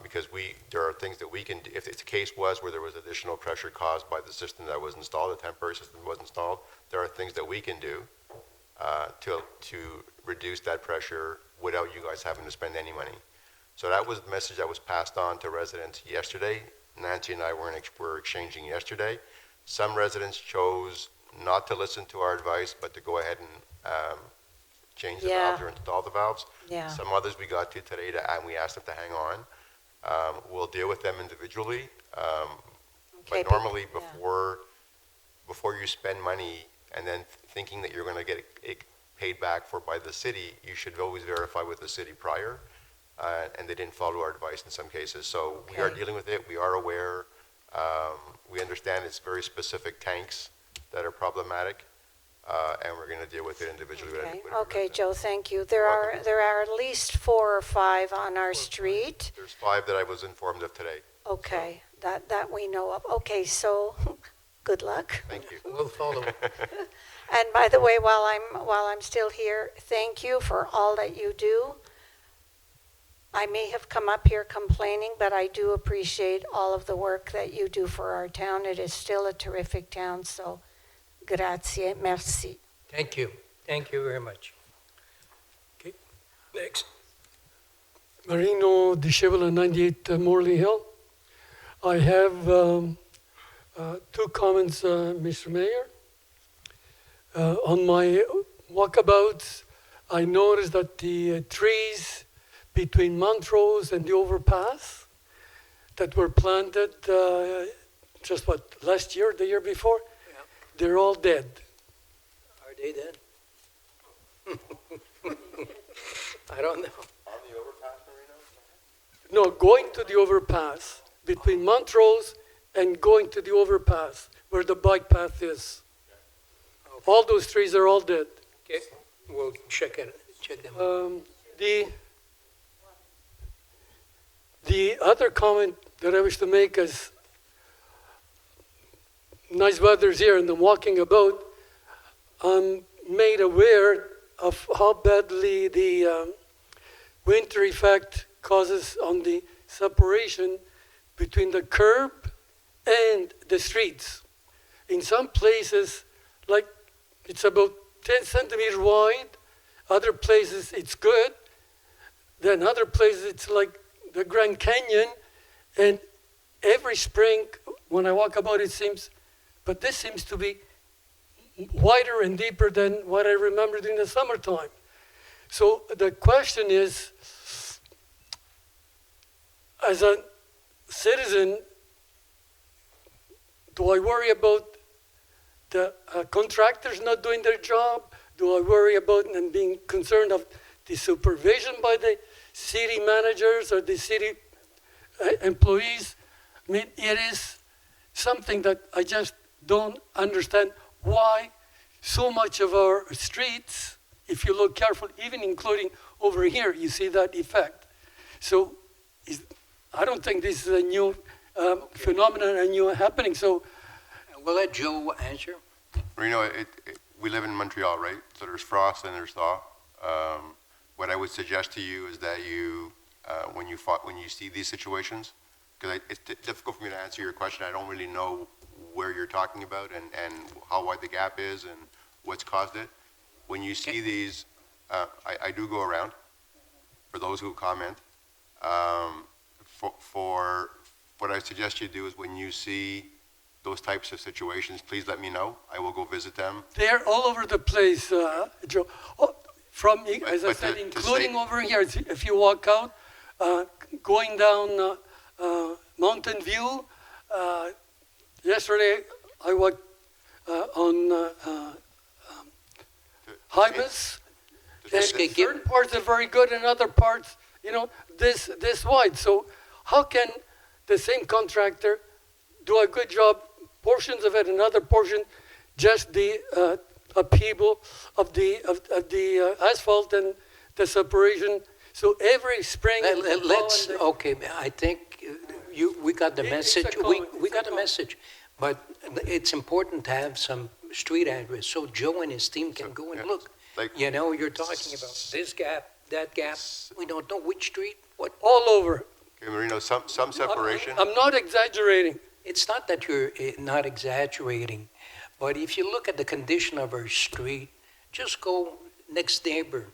Because there are things that we can do. If the case was where there was additional pressure caused by the system that was installed, the temporary system that was installed, there are things that we can do to reduce that pressure without you guys having to spend any money. So that was the message that was passed on to residents yesterday. Nancy and I were exchanging yesterday. Some residents chose not to listen to our advice, but to go ahead and change the valves or install the valves. Yeah. Some others we got to today, and we asked them to hang on. We'll deal with them individually. Okay, But normally before you spend money and then thinking that you're going to get it paid back for by the city, you should always verify with the city prior. And they didn't follow our advice in some cases. So we are dealing with it. We are aware. We understand it's very specific tanks that are problematic. And we're going to deal with it individually. Okay, Joe, thank you. There are at least 4 or 5 on our street. There's 5 that I was informed of today. Okay, that we know of. Okay, so good luck. Thank you. We'll follow. And by the way, while I'm still here, thank you for all that you do. I may have come up here complaining, but I do appreciate all of the work that you do for our town. It is still a terrific town, so grazie, merci. Thank you. Thank you very much. Okay, next. Marino Dishevel, 98 Morley Hill. I have 2 comments, Mr. Mayor. On my walkabouts, I noticed that the trees between Montrose and the overpass that were planted last year, the year before, they're all dead. Are they dead? I don't know. On the overpass, Marino? No, going to the overpass, between Montrose and going to the overpass, where the bike path is. Okay. All those trees are all dead. Okay, we'll check them. The other comment that I wish to make is, nice weather's here and I'm walking about, I'm made aware of how badly the winter effect causes on the separation between the curb and the streets. In some places, like it's about 10 centimeters wide, other places it's good, then other places it's like the Grand Canyon, and every spring when I walk about it seems but this seems to be wider and deeper than what I remembered in the summertime. So the question is, as a citizen, do I worry about the contractors not doing their job? Do I worry about them being concerned of the supervision by the city managers or the city employees? I mean, it is something that I just don't understand why so much of our streets, if you look carefully, even including over here, you see that effect. So I don't think this is a new phenomenon, a new happening. So We'll let Joe answer. Marino, we live in Montreal, right? So there's frost and there's thaw. What I would suggest to you is that you, when you see these situations, because it's difficult for me to answer your question. I don't really know where you're talking about and how wide the gap is and what's caused it. When you see these, I do go around for those who comment. For what I suggest you do is when you see those types of situations, please let me know. I will go visit them. they're all over the place, Joe. Oh, from, as I But said, to including say- over here. If you walk out, going down Mountain View, yesterday I walked on Hymas, and certain parts are very good and other parts, this wide. So how can the same contractor do a good job, portions of it, another portion, just the upheaval of the asphalt and the separation? So every spring. Let's, okay, I think we got the message. We got the message. But it's important to have some street address so Joe and his team can go and look. You're talking about this gap, that gap. We don't know which street, what. All over. Okay, Marino, some separation. I'm not exaggerating. It's not that you're not exaggerating, but if you look at the condition of our street, just go next neighbor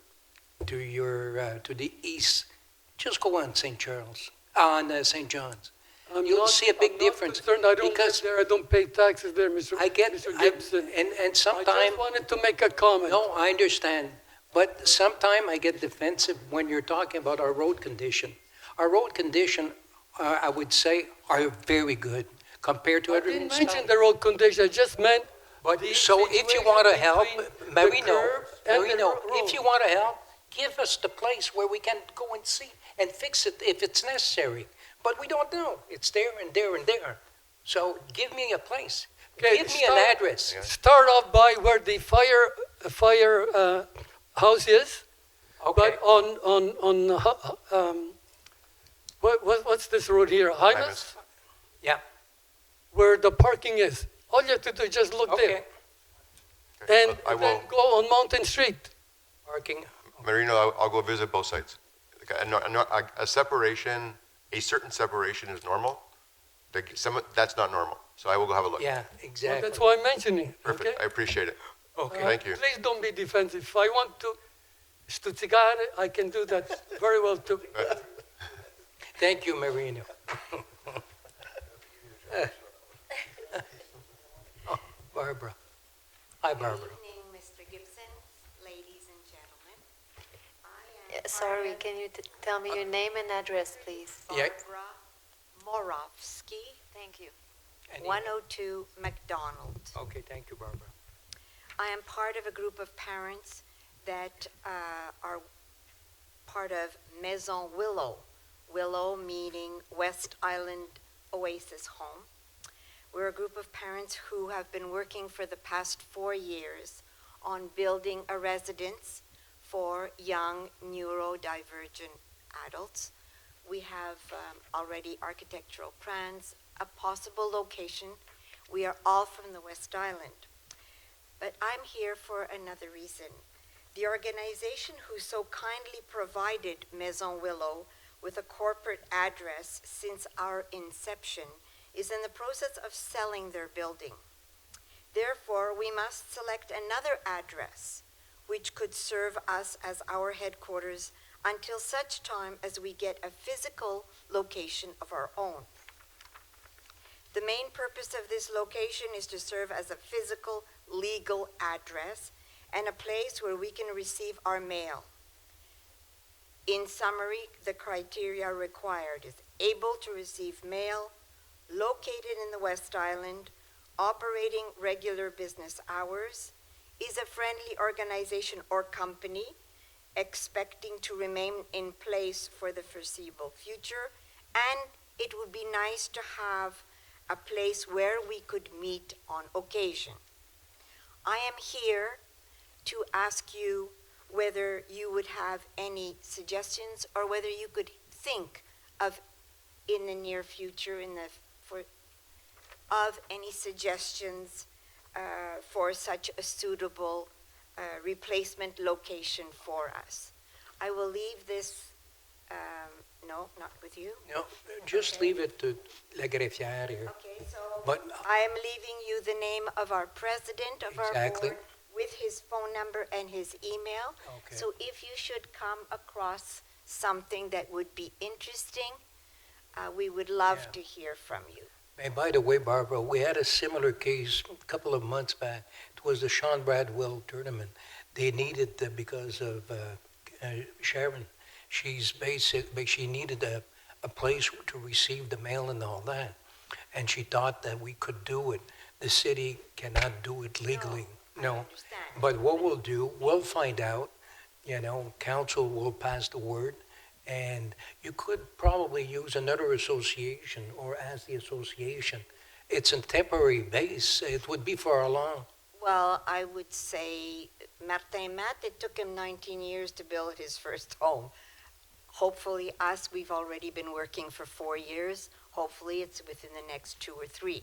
to the east. Just go on St. Charles, on St. John's. You'll see a big difference. I don't live there. I don't pay taxes there, Mr. Gibson. And sometimes. I just wanted to make a comment. No, I understand. But sometimes I get defensive when you're talking about our road condition. Our road condition, I would say, are very good compared to I other didn't municipalities. mention the road condition. I just meant. So if you want to help, Marino, road. if you want to help, give us the place where we can go and see and fix it if it's necessary. But we don't know. It's there and there and there. So give me a place. Give me an address. Start off by where the fire house is. Okay. But on what's this road here? Hymas? Yeah. Where the parking is. All you have to do is just look there. And I then will. go on Mountain Street. Parking. Marino, I'll go visit both sites. A separation, a certain separation is normal. That's not normal. So I will go have a look. Yeah, Well, exactly. that's why I'm mentioning. Perfect. Okay? I appreciate it. Okay. Thank you. Please don't be defensive. If I want to stuzzicare, I can do that very well too. Thank you, Marino. Oh, Barbara. Hi, Barbara. Good evening, Mr. Gibson, ladies and gentlemen. Sorry, can you tell me your name and address, please? Yeah. Barbara Morovsky, Thank you. 102 McDonald. Okay, thank you, Barbara. I am part of a group of parents that are part of Maison Willow. Willow meaning West Island Oasis Home. We're a group of parents who have been working for the past 4 years on building a residence for young neurodivergent adults. We have already architectural plans, a possible location. We are all from the West Island. But I'm here for another reason. The organization who so kindly provided Maison Willow with a corporate address since our inception is in the process of selling their building. Therefore, we must select another address which could serve us as our headquarters until such time as we get a physical location of our own. The main purpose of this location is to serve as a physical, legal address and a place where we can receive our mail. In summary, the criteria required is able to receive mail, located in the West Island, operating regular business hours, is a friendly organization or company, expecting to remain in place for the foreseeable future, and it would be nice to have a place where we could meet on occasion. I am here to ask you whether you would have any suggestions or whether you could think of in the near future of any suggestions for such a suitable replacement location for us. I will leave this, no, not with you. No, just leave it to La Greffière here. Okay, so But I am leaving you the name of our president of our Exactly. board with his phone number and his email. Okay. So if you should come across something that would be interesting, we would love Yeah. to hear from you. And by the way, Barbara, we had a similar case a couple of months back. It was the Sean Bradwell tournament. They needed, because of Sharon, she needed a place to receive the mail and all that. And she thought that we could do it. The city cannot do it legally. I No. understand. But what we'll do, we'll find out, council will pass the word. And you could probably use another association or ask the association. It's a temporary base. It would be for how long? Well, I would say Martin Matt, it took him 19 years to build his first home. Hopefully us, we've already been working for 4 years. Hopefully it's within the next 2 or 3.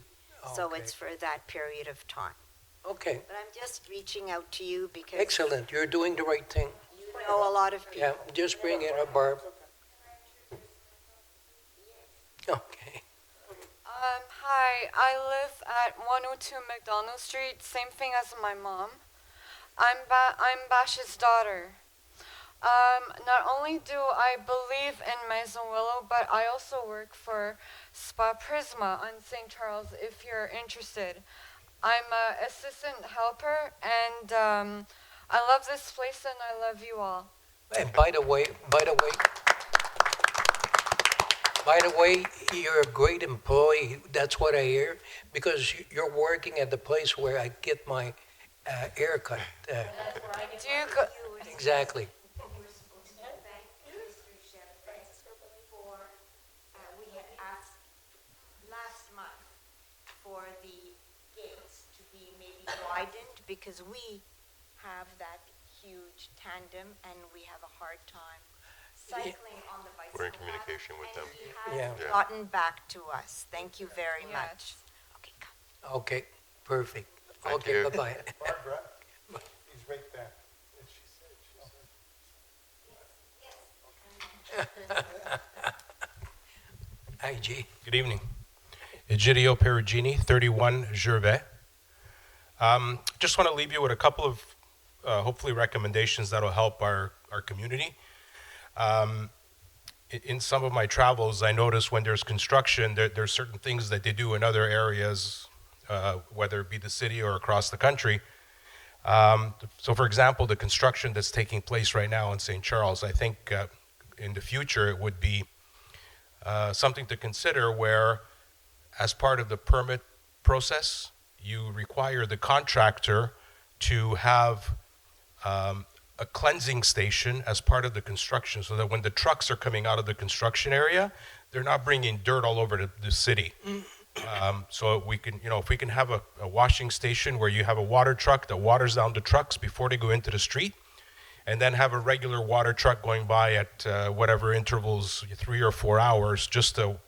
So Okay. it's for that period of time. Okay, But I'm just reaching out to you because excellent. You're doing the right thing. you know a lot of people. Yeah, just bring it up, Barb. Okay. Hi, I live at 102 McDonald Street, same thing as my mom. I'm Bash's daughter. Not only do I believe in Maison Willow, but I also work for Spa Prisma on St. Charles, if you're interested. I'm an assistant helper, and I love this place and I love you all. And by the way, you're a great employee. That's what I hear, because you're working at the place where I get my haircut. Do you go? Exactly. We had asked last month for the gates to be maybe widened because we have that huge tandem and we have a hard time cycling on the bicycle. We're in communication with them. And he has Yeah. gotten back to us. Thank you very Yes. much. Okay, come. Okay, perfect. Thank Okay, you. bye-bye. Barbara, he's right there. And she said. IG. Good evening. Egidio Perugini, 31 Gervais. Just want to leave you with a couple of hopefully recommendations that will help our community. In some of my travels, I notice when there's construction, there's certain things that they do in other areas, whether it be the city or across the country. So for example, the construction that's taking place right now in St. Charles, I think in the future it would be something to consider where, as part of the permit process, you require the contractor to have a cleansing station as part of the construction, so that when the trucks are coming out of the construction area, they're not bringing dirt all over the city. So we can, if we can have a washing station where you have a water truck that waters down the trucks before they go into the street, and then have a regular water truck going by at whatever intervals, 3 or 4 hours, just to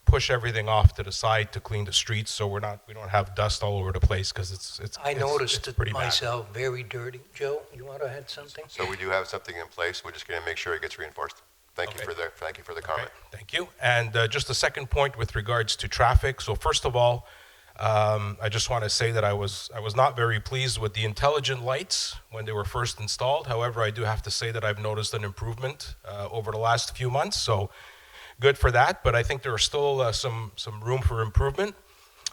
push everything off to the side to clean the streets, so we don't have dust all over the place, because I noticed it pretty bad. myself, very dirty. Joe, you want to add something? So we do have something in place. We're just going to make sure it gets reinforced. Thank you for the comment. Okay, thank you. And just a second point with regards to traffic. So first of all, I just want to say that I was not very pleased with the intelligent lights when they were first installed. However, I do have to say that I've noticed an improvement over the last few months. So good for that. But I think there are still some room for improvement.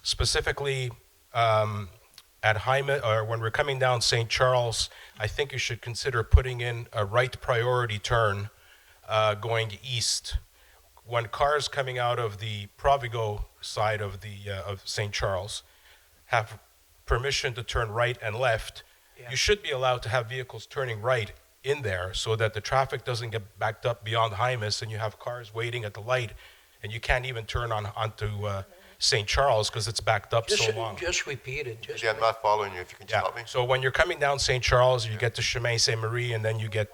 specifically at Jaime, or when we're coming down St. Charles, I think you should consider putting in a right priority turn going east. When cars coming out of the Provigo side of St. Charles have permission to turn right and left, you should be allowed to have vehicles turning right in there so that the traffic doesn't get backed up beyond Jaimes and you have cars waiting at the light and you can't even turn onto St. Charles because it's backed up so long. Just repeat it. Yeah, I'm not following you. If you can just help me. So when you're coming down St. Charles, you get to Chemin Saint-Marie and then you get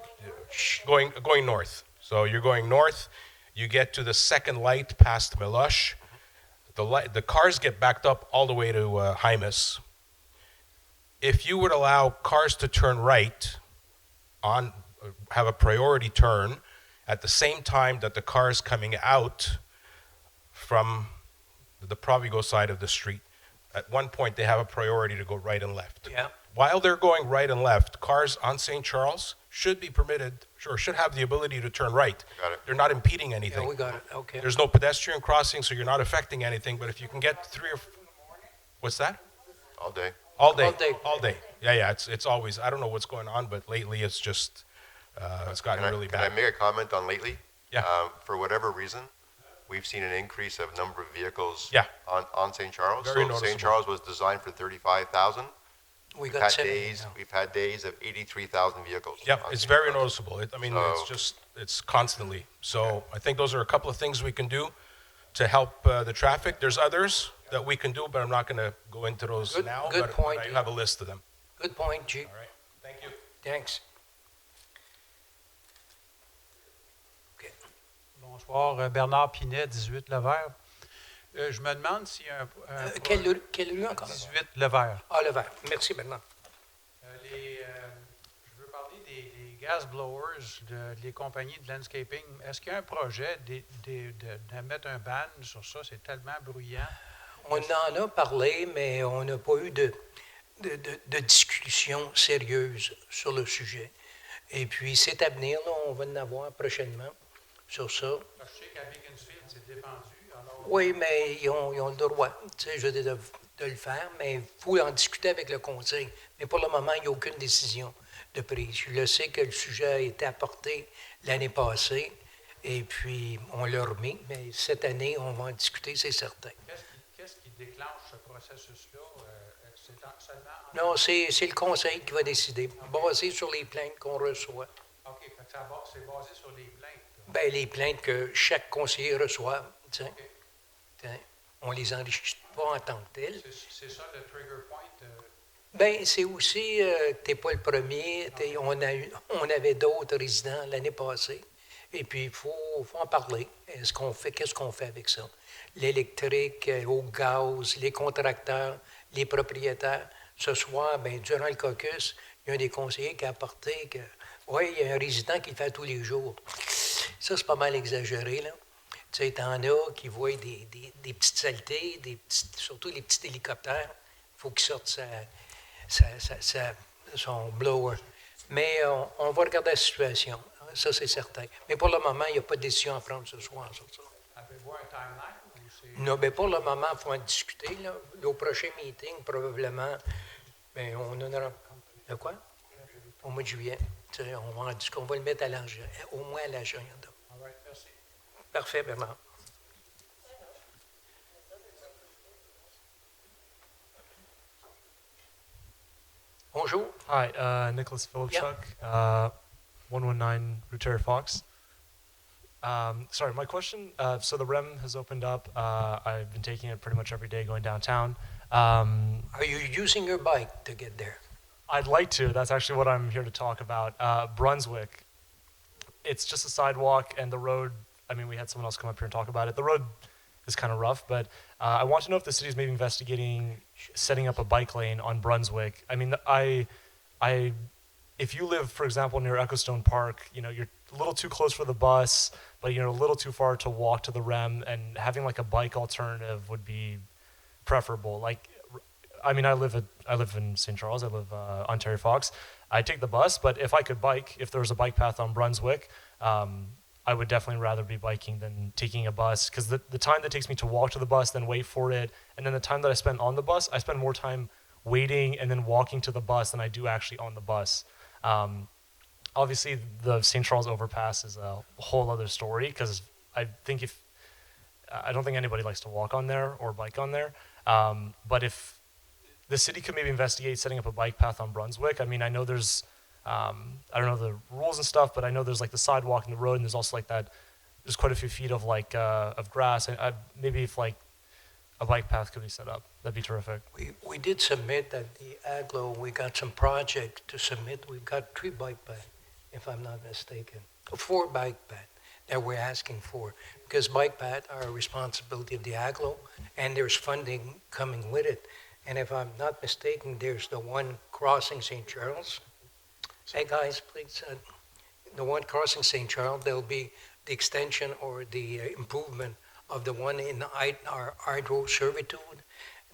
going north. So you're going north, you get to the second light past Meloche. The cars get backed up all the way to Jaimes. If you would allow cars to turn right, have a priority turn, at the same time that the cars coming out from the Provigo side of the street, at one point they have a priority to go right and left. Yeah. While they're going right and left, cars on St. Charles should be permitted, or should have the ability to turn right. Got it. They're not impeding anything. Yeah, we got it. Okay. There's no pedestrian crossing, so you're not affecting anything, but if you can get 3 or 4... What's that? All day. All day. All day. All day. Yeah, it's always, I don't know what's going on, but lately it's just, it's gotten really Can bad. I make a comment on lately? Yeah. For whatever reason, we've seen an increase of number of vehicles Yeah. on St. Charles. Very So noticeable. St. Charles was designed for 35,000. We We've got had 70 days. now. We've had days of 83,000 vehicles. Yeah, on it's St. very Charles. noticeable. So- It's constantly. So I think those are a couple of things we can do to help the traffic. There's others that we can do, but I'm not going to go into those Good- now. good but point. I have a list of them. Good point, G. All right. Thank you. Thanks. Bonsoir, Bernard Pinet, 18 Levert. Je me demande s'il y a un... Quelle rue encore? 18 Levert. Ah, le vert. Merci, Bernard. Je veux parler des gas blowers, les compagnies de landscaping. Est-ce qu'il y a un projet de mettre un ban sur ça? C'est tellement bruyant. On en a parlé, mais on n'a pas eu de discussion sérieuse sur le sujet. Et puis, c'est à venir, là, on va en avoir prochainement sur ça. Je sais qu'à Beaconsfield, c'est défendu. Alors... Oui, mais ils ont le droit, tu sais, je veux dire, de le faire, mais il faut en discuter avec le conseil. Mais pour le moment, il n'y a aucune décision de prise. Je le sais que le sujet a été apporté l'année passée, et puis on l'a remis, mais cette année, on va en discuter, c'est certain. Qu'est-ce qui déclenche ce processus-là? Seulement... Non, c'est le conseil qui va décider, basé sur les plaintes qu'on reçoit. OK, c'est basé sur les plaintes. Bien, les plaintes que chaque conseiller reçoit, tu sais. Okay. On ne les enrichit pas en tant que telles. C'est ça le trigger point? Bien, c'est aussi, tu n'es pas le premier. On avait d'autres résidents l'année passée. Et puis, il faut en parler. Qu'est-ce qu'on fait avec ça? L'électrique, au gaz, les contracteurs, les propriétaires. Ce soir, bien, durant le caucus, il y a un des conseillers qui a apporté que, oui, il y a un résident qui le fait tous les jours. Ça, c'est pas mal exagéré, là. Tu sais, t'en as qui voient des petites saletés, surtout les petits hélicoptères. Il faut qu'ils sortent son blower. Mais on va regarder la situation. Ça, c'est certain. Mais pour le moment, il n'y a pas de décision à prendre ce soir sur ça. Avez-vous un timeline? Non, mais pour le moment, il faut en discuter. Là. Au prochain meeting, probablement, bien, on en aura... De quoi? Au mois de juillet. Tu sais, on va le mettre à au moins à l'agenda. Merci. Parfait, Bernard. Bonjour. Hi, Nicholas Philipchuk, 119 Rutera Fox. Sorry, my question, so the REM has opened up. I've been taking it pretty much every day going downtown. Are you using your bike to get there? I'd like to. That's actually what I'm here to talk about. Brunswick, it's just a sidewalk and the road, I mean, we had someone else come up here and talk about it. The road is kind of rough, but I want to know if the city is maybe investigating setting up a bike lane on Brunswick. I mean, if you live, for example, near Echostone Park, you know, you're a little too close for the bus, but you're a little too far to walk to the REM, and having like a bike alternative would be preferable. Like, I mean, I live in St. Charles. I live Ontario Fox. I take the bus, but if I could bike, if there was a bike path on Brunswick, I would definitely rather be biking than taking a bus, because the time that takes me to walk to the bus, then wait for it, and then the time that I spend on the bus, I spend more time waiting and then walking to the bus than I do actually on the bus. Obviously, the St. Charles overpass is a whole other story, because I don't think anybody likes to walk on there or bike on there. But if the city could maybe investigate setting up a bike path on Brunswick, I mean, I know there's, I don't know the rules and stuff, but I know there's like the sidewalk and the road, and there's also like that, there's quite a few feet of like, of grass. And maybe if like a bike path could be set up, that'd be terrific. We did submit at the AGLO, we got some project to submit. We've got 3 bike paths, if I'm not mistaken. 4 bike paths that we're asking for, because bike paths are a responsibility of the AGLO, and there's funding coming with it. And if I'm not mistaken, there's the one crossing St. Charles. Hey guys, please, the one crossing St. Charles, there'll be the extension or the improvement of the one in our hydro servitude.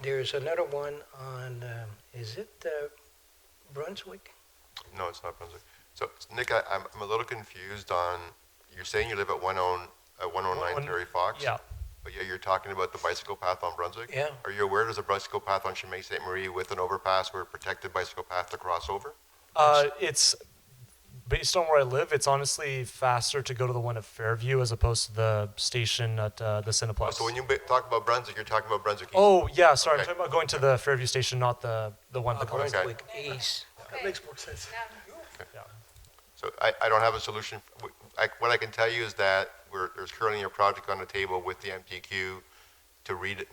There's another one on, is it Brunswick? No, it's not Brunswick. So, Nick, I'm a little confused on, you're saying you live at 109 Terry Fox? Yeah. But yeah, you're talking about the bicycle path on Brunswick? Yeah. Are you aware there's a bicycle path on Chimay Ste. Marie with an overpass or a protected bicycle path to cross over? It's based on where I live. It's honestly faster to go to the one at Fairview as opposed to the station at the Cineplex. Oh, so when you talk about Brunswick, you're talking about Brunswick East? Oh yeah, sorry. Okay. I'm talking about going to the Fairview station, not the one that goes. Brunswick East. That makes more sense. Yeah. So I don't have a solution. What I can tell you is that there's currently a project on the table with the MTQ to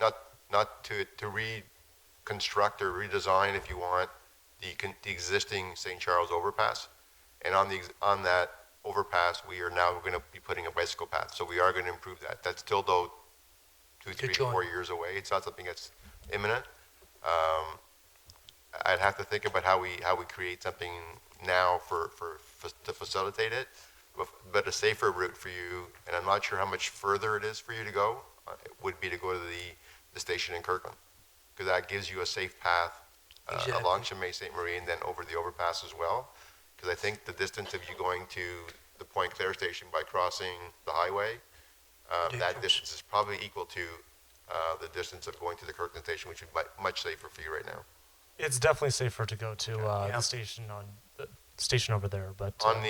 not to reconstruct or redesign, if you want, the existing St. Charles overpass. And on that overpass, we are now going to be putting a bicycle path. So we are going to improve that. That's still, though, 2, 3, 4 years away. It's not something that's imminent. I'd have to think about how we create something now to facilitate it, but a safer route for you, and I'm not sure how much further it is for you to go, it would be to go to the station in Kirkland, because that gives you a safe path along Chimay Ste. Marie and then over the overpass as well, because I think the distance of you going to the Point Claire station by crossing the highway, that distance is probably equal to the distance of going to the Kirkland station, which would be much safer for you right now. It's definitely safer to go to the station over there. But on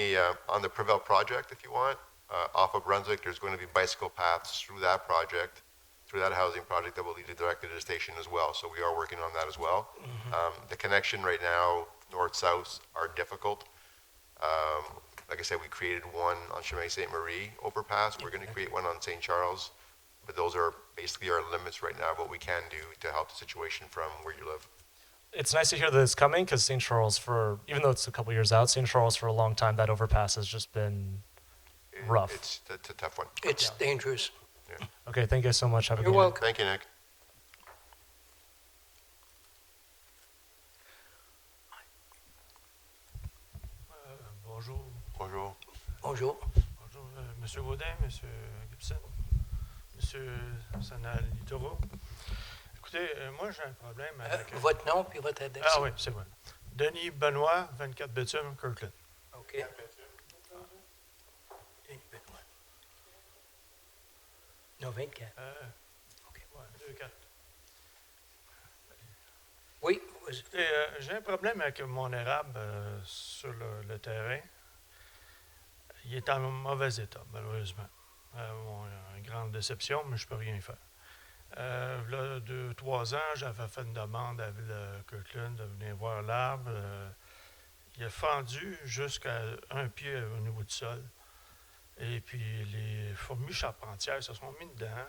the Prevail project, if you want, off of Brunswick, there's going to be bicycle paths through that project, through that housing project that will lead you directly to the station as well. So we are working on that as well. The connection right now, north-south, are difficult. Like I said, we created one on Chimay Ste. Marie overpass. We're going to create one on St. Charles, but those are basically our limits right now of what we can do to help the situation from where you live. it's nice to hear that it's coming, because St. Charles, even though it's a couple years out, St. Charles for a long time, that overpass has just been rough. It's a tough one. It's dangerous. Yeah. Okay, thank you so much. Have a You're good welcome. Thank you, Nick. Bonjour. Bonjour. Bonjour. Bonjour, Monsieur Gaudin, Monsieur Gibson, Monsieur Sanal Littoral. Écoutez, moi j'ai un problème avec... Votre nom puis votre adresse. Ah oui, c'est vrai. Denis Benoît, 24 Bitume, Kirkland. OK. Denis Benoît. Non, 24. OK. Ouais, 2-4. Oui. Écoutez, j'ai un problème avec mon érable sur le terrain. Il est en mauvais état, malheureusement. Une grande déception, mais je ne peux rien faire. Là, 2-3 ans, j'avais fait une demande à Ville Kirkland de venir voir l'arbre. Il est fendu jusqu'à un pied au niveau du sol. Et puis, les fourmis charpentières se sont mis dedans.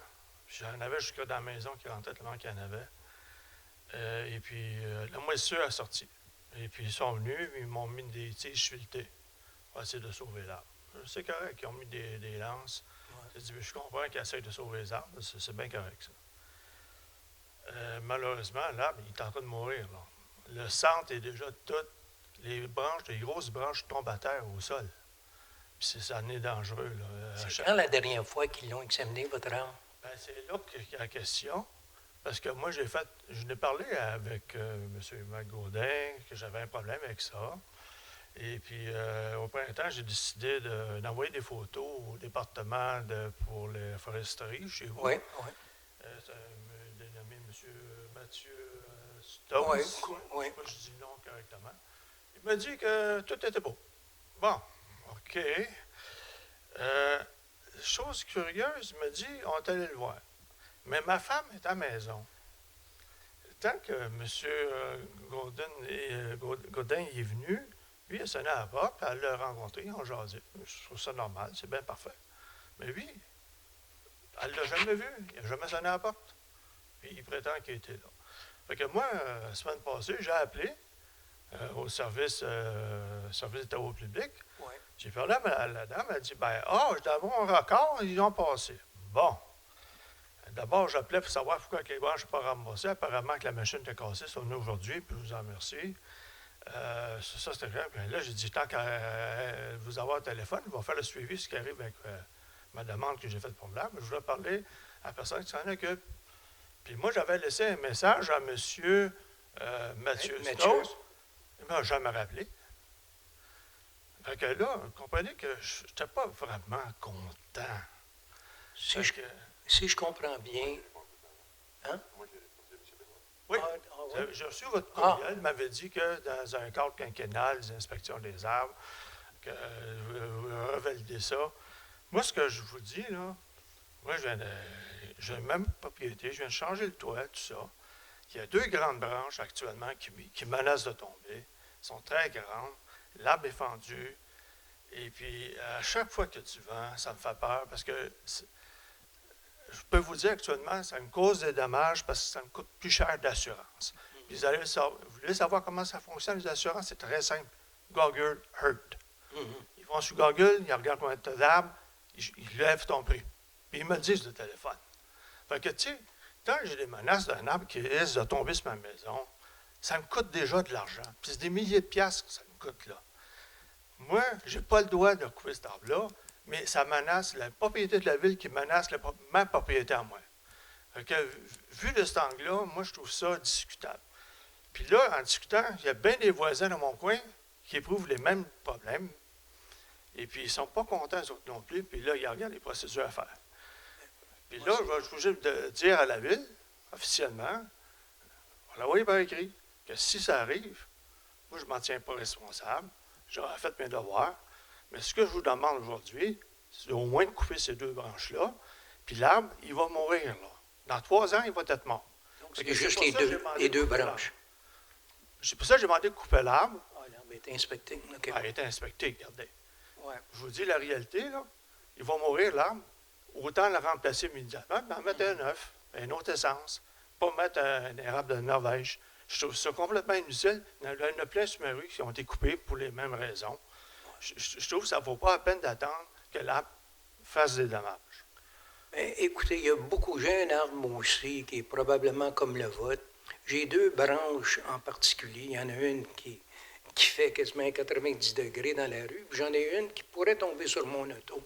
J'en avais jusque dans la maison qui rentrait tellement qu'il y en avait. Et puis, la moisissure a sorti. Et puis, ils sont venus, ils m'ont mis des tiges filetées pour essayer de sauver l'arbre. C'est correct, ils ont mis des lances. Ouais. Je comprends qu'ils essayent de sauver les arbres, c'est bien correct, ça. Malheureusement, l'arbre, il est en train de mourir. Là. Le centre est déjà tout. Les grosses branches tombent à terre au sol. Puis ça en est dangereux. C'est quand la dernière fois qu'ils l'ont examiné, votre arbre? Ben, c'est là qu'il y a la question. Parce que moi, je n'ai parlé avec M. Gaudin, que j'avais un problème avec ça. Et puis, au printemps, j'ai décidé d'envoyer des photos au département pour les foresteries chez vous. Oui, oui. Ça me dénommé M. Mathieu Stones. Oui, Je oui. sais pas si je dis le nom correctement. Il m'a dit que tout était beau. Bon, OK. Chose curieuse, il m'a dit, on est allé le voir. Mais ma femme est à la maison. Tant que M. Godin est venu, lui, il a sonné à la porte, puis elle l'a rencontré, ils ont jasé. Je trouve ça normal, c'est bien parfait. Mais lui, elle ne l'a jamais vu, il n'a jamais sonné à la porte. Puis il prétend qu'il était là. Fait que moi, la semaine passée, j'ai appelé au service des travaux publics. Ouais. J'ai parlé à la dame, elle a dit, je dois avoir un record, ils ont passé. Bon. D'abord, j'appelais pour savoir pourquoi les branches ne sont pas ramassées. Apparemment que la machine était cassée, c'est venu aujourd'hui, puis je vous en remercie. Ça, c'était vrai. Puis là, j'ai dit, tant qu'à vous avoir au téléphone, il va faire le suivi, ce qui arrive avec ma demande que j'ai faite pour l'arbre. Je voulais parler à la personne qui s'en occupe. Puis moi, j'avais laissé un message à M. Mathieu Stones. Il ne m'a jamais rappelé. Fait que là, vous comprenez que je n'étais pas vraiment content. Si je comprends bien. Hein? Oui, ouais. j'ai reçu votre courriel. Il m'avait dit que dans un cadre quinquennal des inspections des arbres, que vous revalidez ça. Moi, ce que je vous dis, là, moi, j'ai la même propriété, je viens de changer le toit, tout ça. Il y a 2 grandes branches actuellement qui menacent de tomber. Elles sont très grandes. L'arbre est fendu. Et puis, à chaque fois qu'il y a du vent, ça me fait peur parce que je peux vous dire actuellement, ça me cause des dommages parce que ça me coûte plus cher d'assurance. Puis vous voulez savoir comment ça fonctionne, les assurances? C'est très simple. Google Hurt. Ils vont sur Google, ils regardent combien de d'arbres, ils lèvent ton prix. Puis ils me le disent au téléphone. Fait que, tu sais, quand j'ai des menaces d'un arbre qui risque de tomber sur ma maison, ça me coûte déjà de l'argent. Puis c'est des milliers de piastres que ça me coûte là. Moi, je n'ai pas le droit de couper cet arbre-là, mais ça menace la propriété de la ville qui menace ma propriété à moi. Fait que, vu de cet angle-là, moi, je trouve ça discutable. Puis là, en discutant, il y a bien des voisins dans mon coin qui éprouvent les mêmes problèmes. Et puis, ils ne sont pas contents, eux autres non plus. Puis là, ils regardent les procédures à faire. Puis là, je vais être obligé de dire à la ville, officiellement, on l'a envoyé par écrit, que si ça arrive, moi, je ne m'en tiens pas responsable. J'aurais fait mes devoirs. Mais ce que je vous demande aujourd'hui, c'est au moins de couper ces 2 branches-là. Puis l'arbre, il va mourir, là. Dans 3 ans, il va être mort. Donc, c'est juste les deux branches. C'est pour ça que j'ai demandé de couper l'arbre. Ah, l'arbre est inspecté. Okay. Ah, il a été inspecté, regardez. Ouais. Je vous dis la réalité, là. Il va mourir, l'arbre. Autant le remplacer immédiatement, mais en mettre un neuf, une autre essence. Pas mettre un érable de Norvège. Je trouve ça complètement inutile. Il y en a plein sur ma rue qui ont été coupés pour les mêmes raisons. Je trouve que ça ne vaut pas la peine d'attendre que l'arbre fasse des dommages. Ben, écoutez, il y a beaucoup, j'ai un arbre moi aussi qui est probablement comme le vôtre. J'ai 2 branches en particulier. Il y en a une qui fait quasiment 90 degrés dans la rue, puis j'en ai une qui pourrait tomber sur mon auto.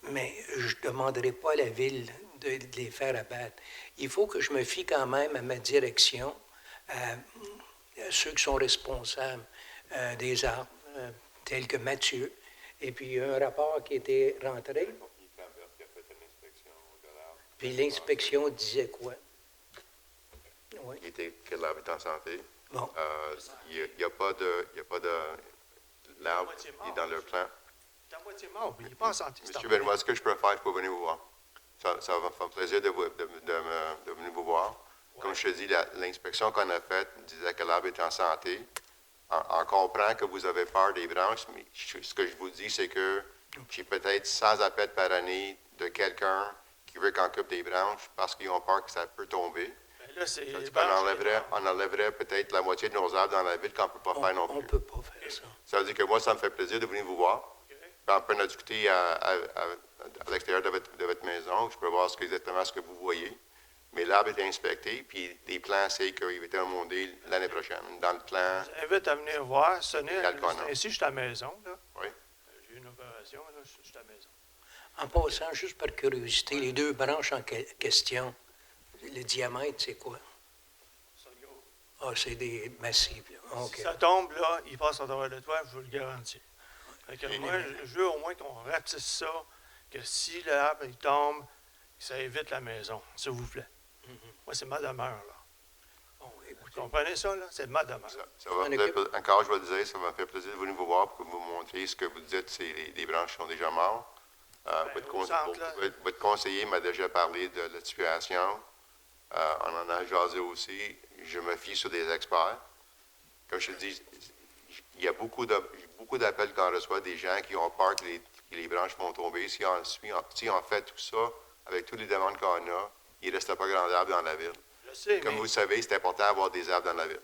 Mais je ne demanderai pas à la ville de les faire abattre. Il faut que je me fie quand même à ma direction, à ceux qui sont responsables des arbres, tels que Mathieu. Et puis, il y a un rapport qui était rentré. Puis l'inspection disait quoi? Oui. Il était que l'arbre est en santé. Bon. Il n'y a pas de... L'arbre est dans le plan. Il est à moitié mort, mais il n'est pas en santé. Monsieur Benoît, ce que je peux faire, je peux venir vous voir. Ça va me faire plaisir de venir vous voir. Ouais. Comme je te dis, l'inspection qu'on a faite disait que l'arbre est en santé. On comprend que vous avez peur des branches, mais ce que je vous dis, c'est que j'ai peut-être 100 appels par année de quelqu'un qui veut qu'on coupe des branches parce qu'ils ont peur que ça peut tomber. Là, on enlèverait peut-être la moitié de nos arbres dans la ville qu'on ne peut pas faire non plus. On ne peut pas faire ça. Ça veut dire que moi, ça me fait plaisir de venir vous voir. Okay. On peut en discuter à l'extérieur de votre maison. Je peux voir exactement ce que vous voyez. Mais l'arbre est inspecté, puis les plans, c'est qu'il va être remonté l'année prochaine. Dans le plan... Je vous invite à venir voir. Ici, je suis à la maison. Là. Oui. J'ai eu une opération, là, je suis à la maison. En passant, juste par curiosité, les 2 branches en question, le diamètre, c'est quoi? Oh, c'est des massifs, là. OK. Si ça tombe, là, il passe à travers le toit, je vous le garantis. Fait que moi, je veux au moins qu'on ratisse ça, que si l'arbre il tombe, que ça évite la maison, s'il vous plaît. Moi, c'est ma demeure, là. Bon, Vous comprenez ça, là? C'est ma demeure. Ça va me faire, encore, je vais le dire, ça va me faire plaisir de venir vous voir pour que vous montriez ce que vous dites, c'est les branches qui sont déjà mortes. Votre conseiller m'a déjà parlé de la situation. On en a jasé aussi. Je me fie sur des experts. Comme je te dis, il y a beaucoup d'appels qu'on reçoit des gens qui ont peur que les branches vont tomber. Si on fait tout ça, avec toutes les demandes qu'on a, il ne reste pas grand arbre dans la ville. Je sais, Comme vous le savez, c'est important d'avoir des arbres dans la ville.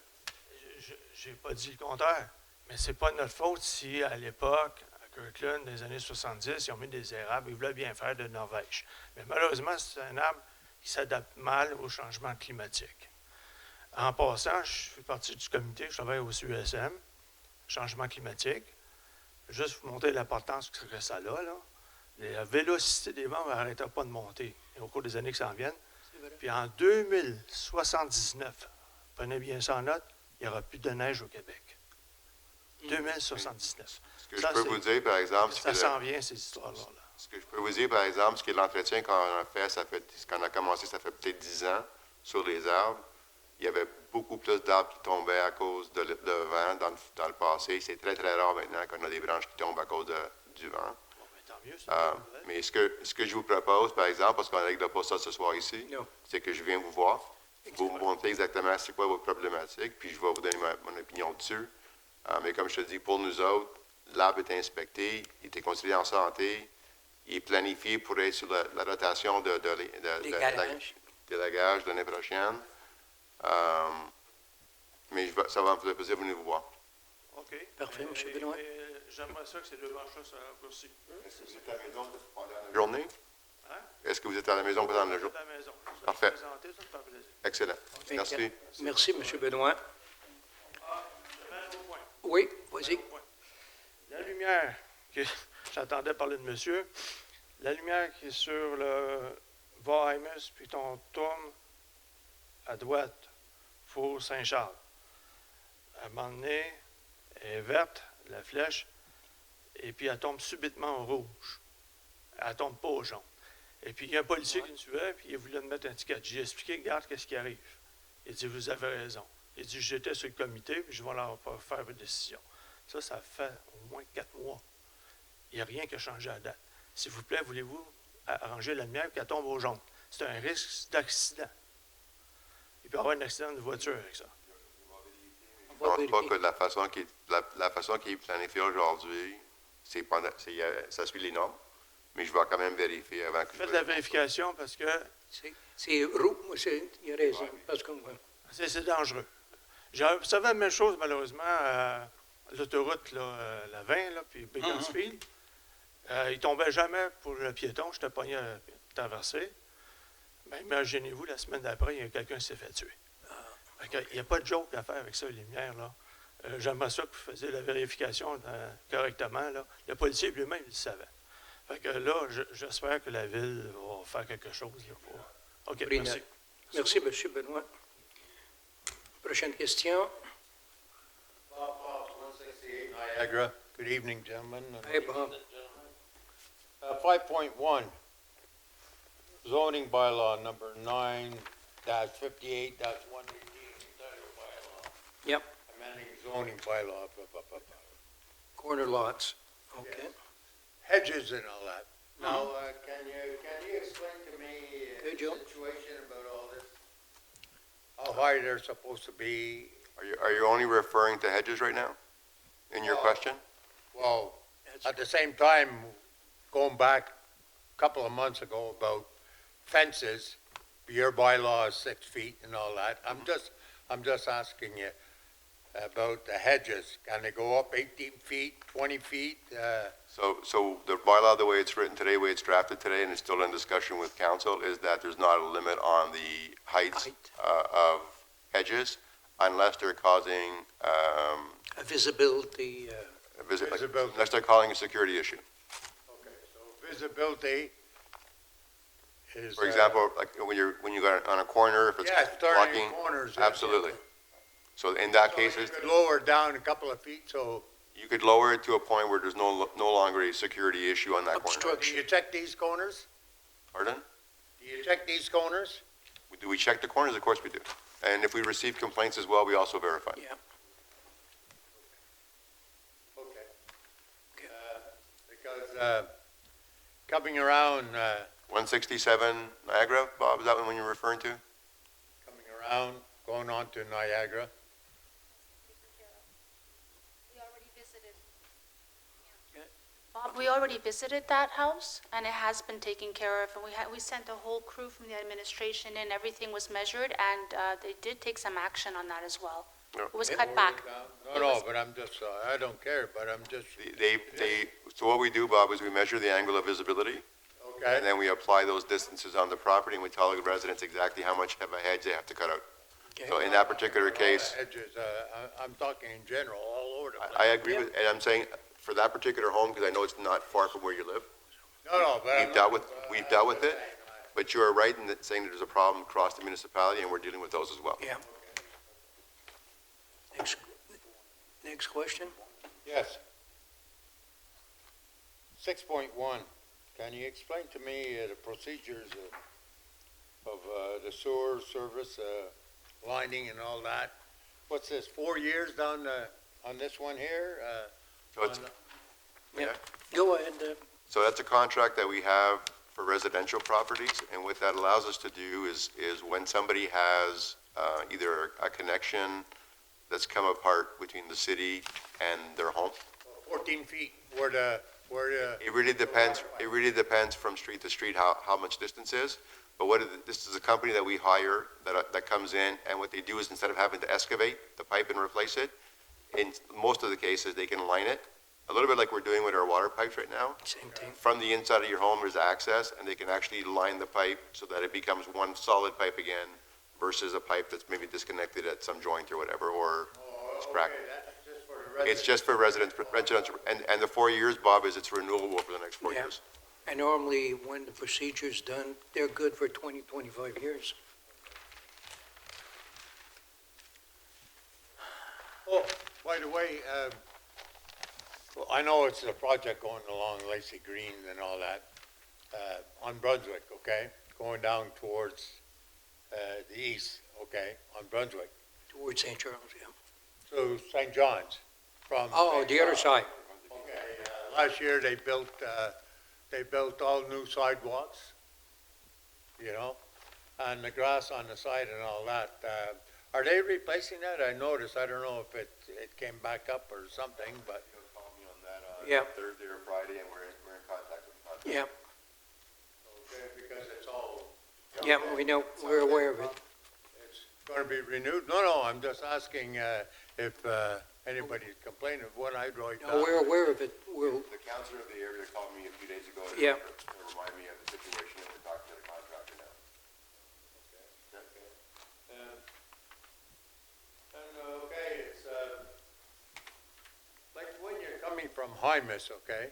Je n'ai pas dit le contraire, mais c'est pas de notre faute si, à l'époque, à Kirkland, dans les années 70, ils ont mis des érables, ils voulaient bien faire de Norvège. Mais malheureusement, c'est un arbre qui s'adapte mal au changement climatique. En passant, je fais partie du comité, je travaille au CUSM, changement climatique. Juste vous montrer l'importance que ça a, là. La vélocité des vents n'arrêtera pas de monter au cours des années qui s'en viennent. Puis en 2079, prenez bien ça en note, il n'y aura plus de neige au Québec. 2079. Ce que je peux vous dire, par exemple, ça s'en vient, ces histoires-là. Ce que je peux vous dire, par exemple, ce qui est l'entretien qu'on a fait, qu'on a commencé, ça fait peut-être 10 ans, sur les arbres. Il y avait beaucoup plus d'arbres qui tombaient à cause de vent dans le passé. C'est très, très rare maintenant qu'on a des branches qui tombent à cause du vent. Mais ce que je vous propose, par exemple, parce qu'on ne règle pas ça ce soir ici, c'est que je viens vous voir, vous me montrez exactement c'est quoi votre problématique, puis je vais vous donner mon opinion dessus. Mais comme je te dis, pour nous autres, l'arbre est inspecté, il était considéré en santé, il est planifié pour être sur la rotation de la gage l'année prochaine. Mais ça va me faire plaisir de venir vous voir. OK. Parfait, M. Benoît. J'aimerais ça que ces deux branches-là soient raccourcies. Est-ce que vous êtes à la maison pendant la journée? Hein? Est-ce que vous êtes à la maison pendant la journée? À la maison. Parfait. Ça me fait plaisir. Excellent. Merci. Merci, M. Benoît. Je mets au point. Oui, vas-y. La lumière, j'entendais parler de monsieur, la lumière qui est sur le Vauheimus, puis on tourne à droite, Faux Saint-Charles. À un moment donné, elle est verte, la flèche, et puis elle tombe subitement au rouge. Elle ne tombe pas au jaune. Et puis il y a un policier qui me suivait, puis il voulait me mettre un ticket. J'ai expliqué, regarde, qu'est-ce qui arrive. Il dit, vous avez raison. Il dit, j'étais sur le comité, puis je vais leur faire une décision. Ça fait au moins 4 mois. Il n'y a rien qui a changé à date. S'il vous plaît, voulez-vous arranger la lumière qu'elle tombe au jaune? C'est un risque d'accident. Il peut y avoir un accident de voiture avec ça. Je ne pense pas que la façon qui est planifiée aujourd'hui, ça suit les normes, mais je vais quand même vérifier avant que Faites la vérification parce que... C'est roux, il y a raison. Parce que, c'est dangereux. J'ai observé la même chose, malheureusement, à l'autoroute, la 20, là, puis Beaconsfield. Il ne tombait jamais pour le piéton. J'étais pogné à traverser. Mais imaginez-vous, la semaine d'après, il y a quelqu'un qui s'est fait tuer. Il n'y a pas de joke à faire avec ça, les lumières. Là. J'aimerais ça que vous faisiez la vérification correctement. Là. Le policier lui-même, il le savait. Fait que là, j'espère que la Ville va faire quelque chose. Là, pour... OK, merci. Merci, M. Benoît. Prochaine question. Niagara. Good evening, gentlemen. Hey, Bob. 5.1, zoning bylaw number 9-58-118, Yep. amending zoning bylaw. Corner lots. Okay. Hedges and all that. Now, can you explain to me the situation about all this? How high they're supposed to be? Are you only referring to hedges right now in your question? Well, at the same time, going back a couple of months ago about fences, your bylaw is 6 feet and all that. I'm just asking you about the hedges. Can they go up 18 feet, 20 feet? So the bylaw, the way it's written today, the way it's drafted today, and it's still in discussion with council, is that there's not a limit on the heights of hedges unless they're causing A visibility. unless they're causing a security issue. Okay, so visibility is... For example, like when you go on a corner, if it's blocking... corners. Absolutely. So in that So case, you could lower it down a couple of feet, so you could lower it to a point where there's no longer a security issue on that corner. do you check these corners? Pardon? Do you check these corners? Do we check the corners? Of course we do. And if we receive complaints as well, we also verify. Yeah. Okay. Because coming around, 167 Niagara, Bob, is that the one you're referring to? coming around, going on to Niagara, Bob, we already visited that house, and it has been taken care of, and we sent a whole crew from the administration in, everything was measured, and they did take some action on that as well. No. It was cut back. no, but I'm just, I don't care, but I'm just, So what we do, Bob, is we measure the angle of visibility, okay? and then we apply those distances on the property, and we tell the residents exactly how much of a hedge they have to cut out. So in that particular case, Edges, I'm talking in general, all over the place. I agree with, and I'm saying, for that particular home, because I know it's not far from where you live, No, but we've dealt with it, but you are right in saying that there's a problem across the municipality, and we're dealing with those as well. Yeah. Next question? Yes. 6.1, can you explain to me the procedures of the sewer service, lining and all that? What's this, 4 years down on this one here? So it's, Yeah. Go ahead. So that's a contract that we have for residential properties, and what that allows us to do is when somebody has either a connection that's come apart between the city and their home. 14 feet, where the. It really depends from street to street how much distance is, but this is a company that we hire that comes in, and what they do is instead of having to excavate the pipe and replace it, in most of the cases, they can line it, a little bit like we're doing with our water pipes right now. Same thing. From the inside of your home, there's access, and they can actually line the pipe so that it becomes one solid pipe again versus a pipe that's maybe disconnected at some joint or whatever, or it's cracked. It's just for residential, and the 4 years, Bob, is it's renewable for the next 4 Yeah. years. And normally, when the procedure's done, they're good for 20, 25 years. Oh, by the way, well, I know it's a project going along Lacey Green and all that, on Brunswick, okay? Going down towards the east, okay, on Brunswick. Towards St. Charles, yeah. So St. John's from. Oh, the other side. Okay, last year they built all new sidewalks, you know, and the grass on the side and all that. Are they replacing that? I noticed, I don't know if it came back up or something, but. Yeah. Thursday or Friday, and we're in contact with the contractor. Yeah. Okay, because it's all. Yeah, we know, we're aware of it. It's going to be renewed? No, I'm just asking if anybody's complaining of what I wrote down. No, we're aware of it. The councilor of the area called me a few days ago to Yeah. remind me of the situation, and we're talking to the contractor now. Okay, it's, like when you're coming from Hymus, okay,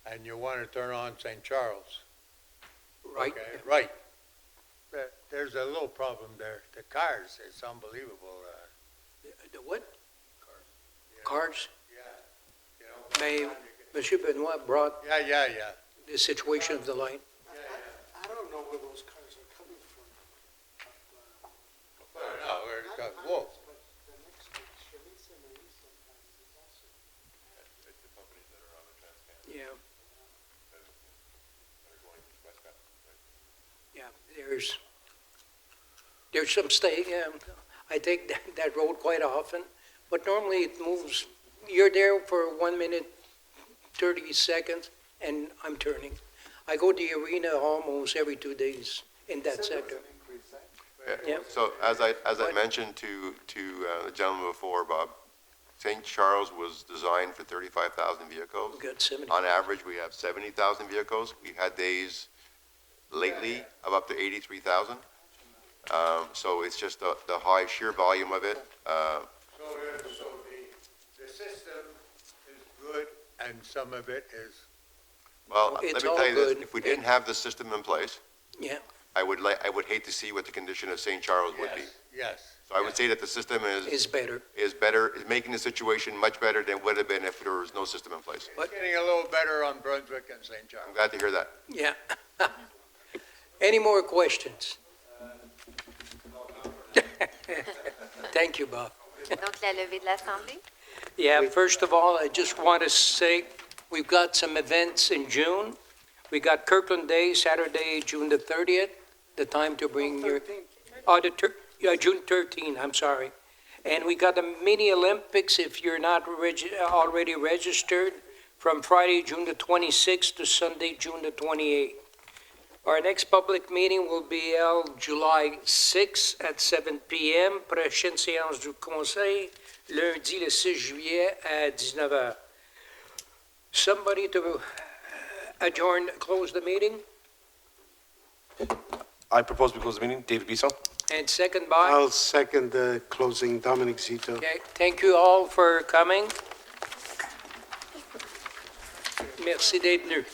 and you want to turn on St. Charles. Right. Okay, right. There's a little problem there. The cars, it's unbelievable. The what? Cars? Yeah. You know, Monsieur Benoit brought Yeah. the situation of the line. I don't know where those cars are coming from. No, where the car, whoa. But the next one, Sharice and Marie sometimes is also. It's the companies that are on the Trans-Canada. Yeah. That are going to West Canada. Yeah, there's some I take that road quite often, but normally it moves, you're there for 1 minute, 30 seconds, and I'm turning. I go to the arena almost every 2 days in that sector. Yeah. So as I mentioned to the gentleman before, Bob, St. Charles was designed for 35,000 vehicles. We got 70. On average, we have 70,000 vehicles. We've had days lately of up to 83,000. So it's just the high sheer volume of it. So the system is good and some of it is. Well, let me It's tell all you this, good. if we didn't have the system in place, Yeah. I would hate to see what the condition of St. Charles would be. Yes. So I would say that the system Is better. is making the situation much better than it would have been if there was no system in place. It's getting a little better on Brunswick and St. John. I'm glad to hear that. Yeah. Any more questions? Thank you, Bob. Donc, la levée de l'Assemblée. Yeah, first of all, I just want to say we've got some events in June. We got Kirkland Day, Saturday, June the 30th, the time to bring your... June 13, I'm sorry. And we got the Mini Olympics, if you're not already registered, from Friday, June the 26th to Sunday, June the 28th. Our next public meeting will be held July 6 at 7 p.m. Prochaine séance du conseil, lundi le 6 juillet à 19h. Somebody to close the meeting? I propose we close the meeting. David Bisson. And second by? I'll second the closing, Dominic Zito. Okay, thank you all for coming. Merci d'être venus.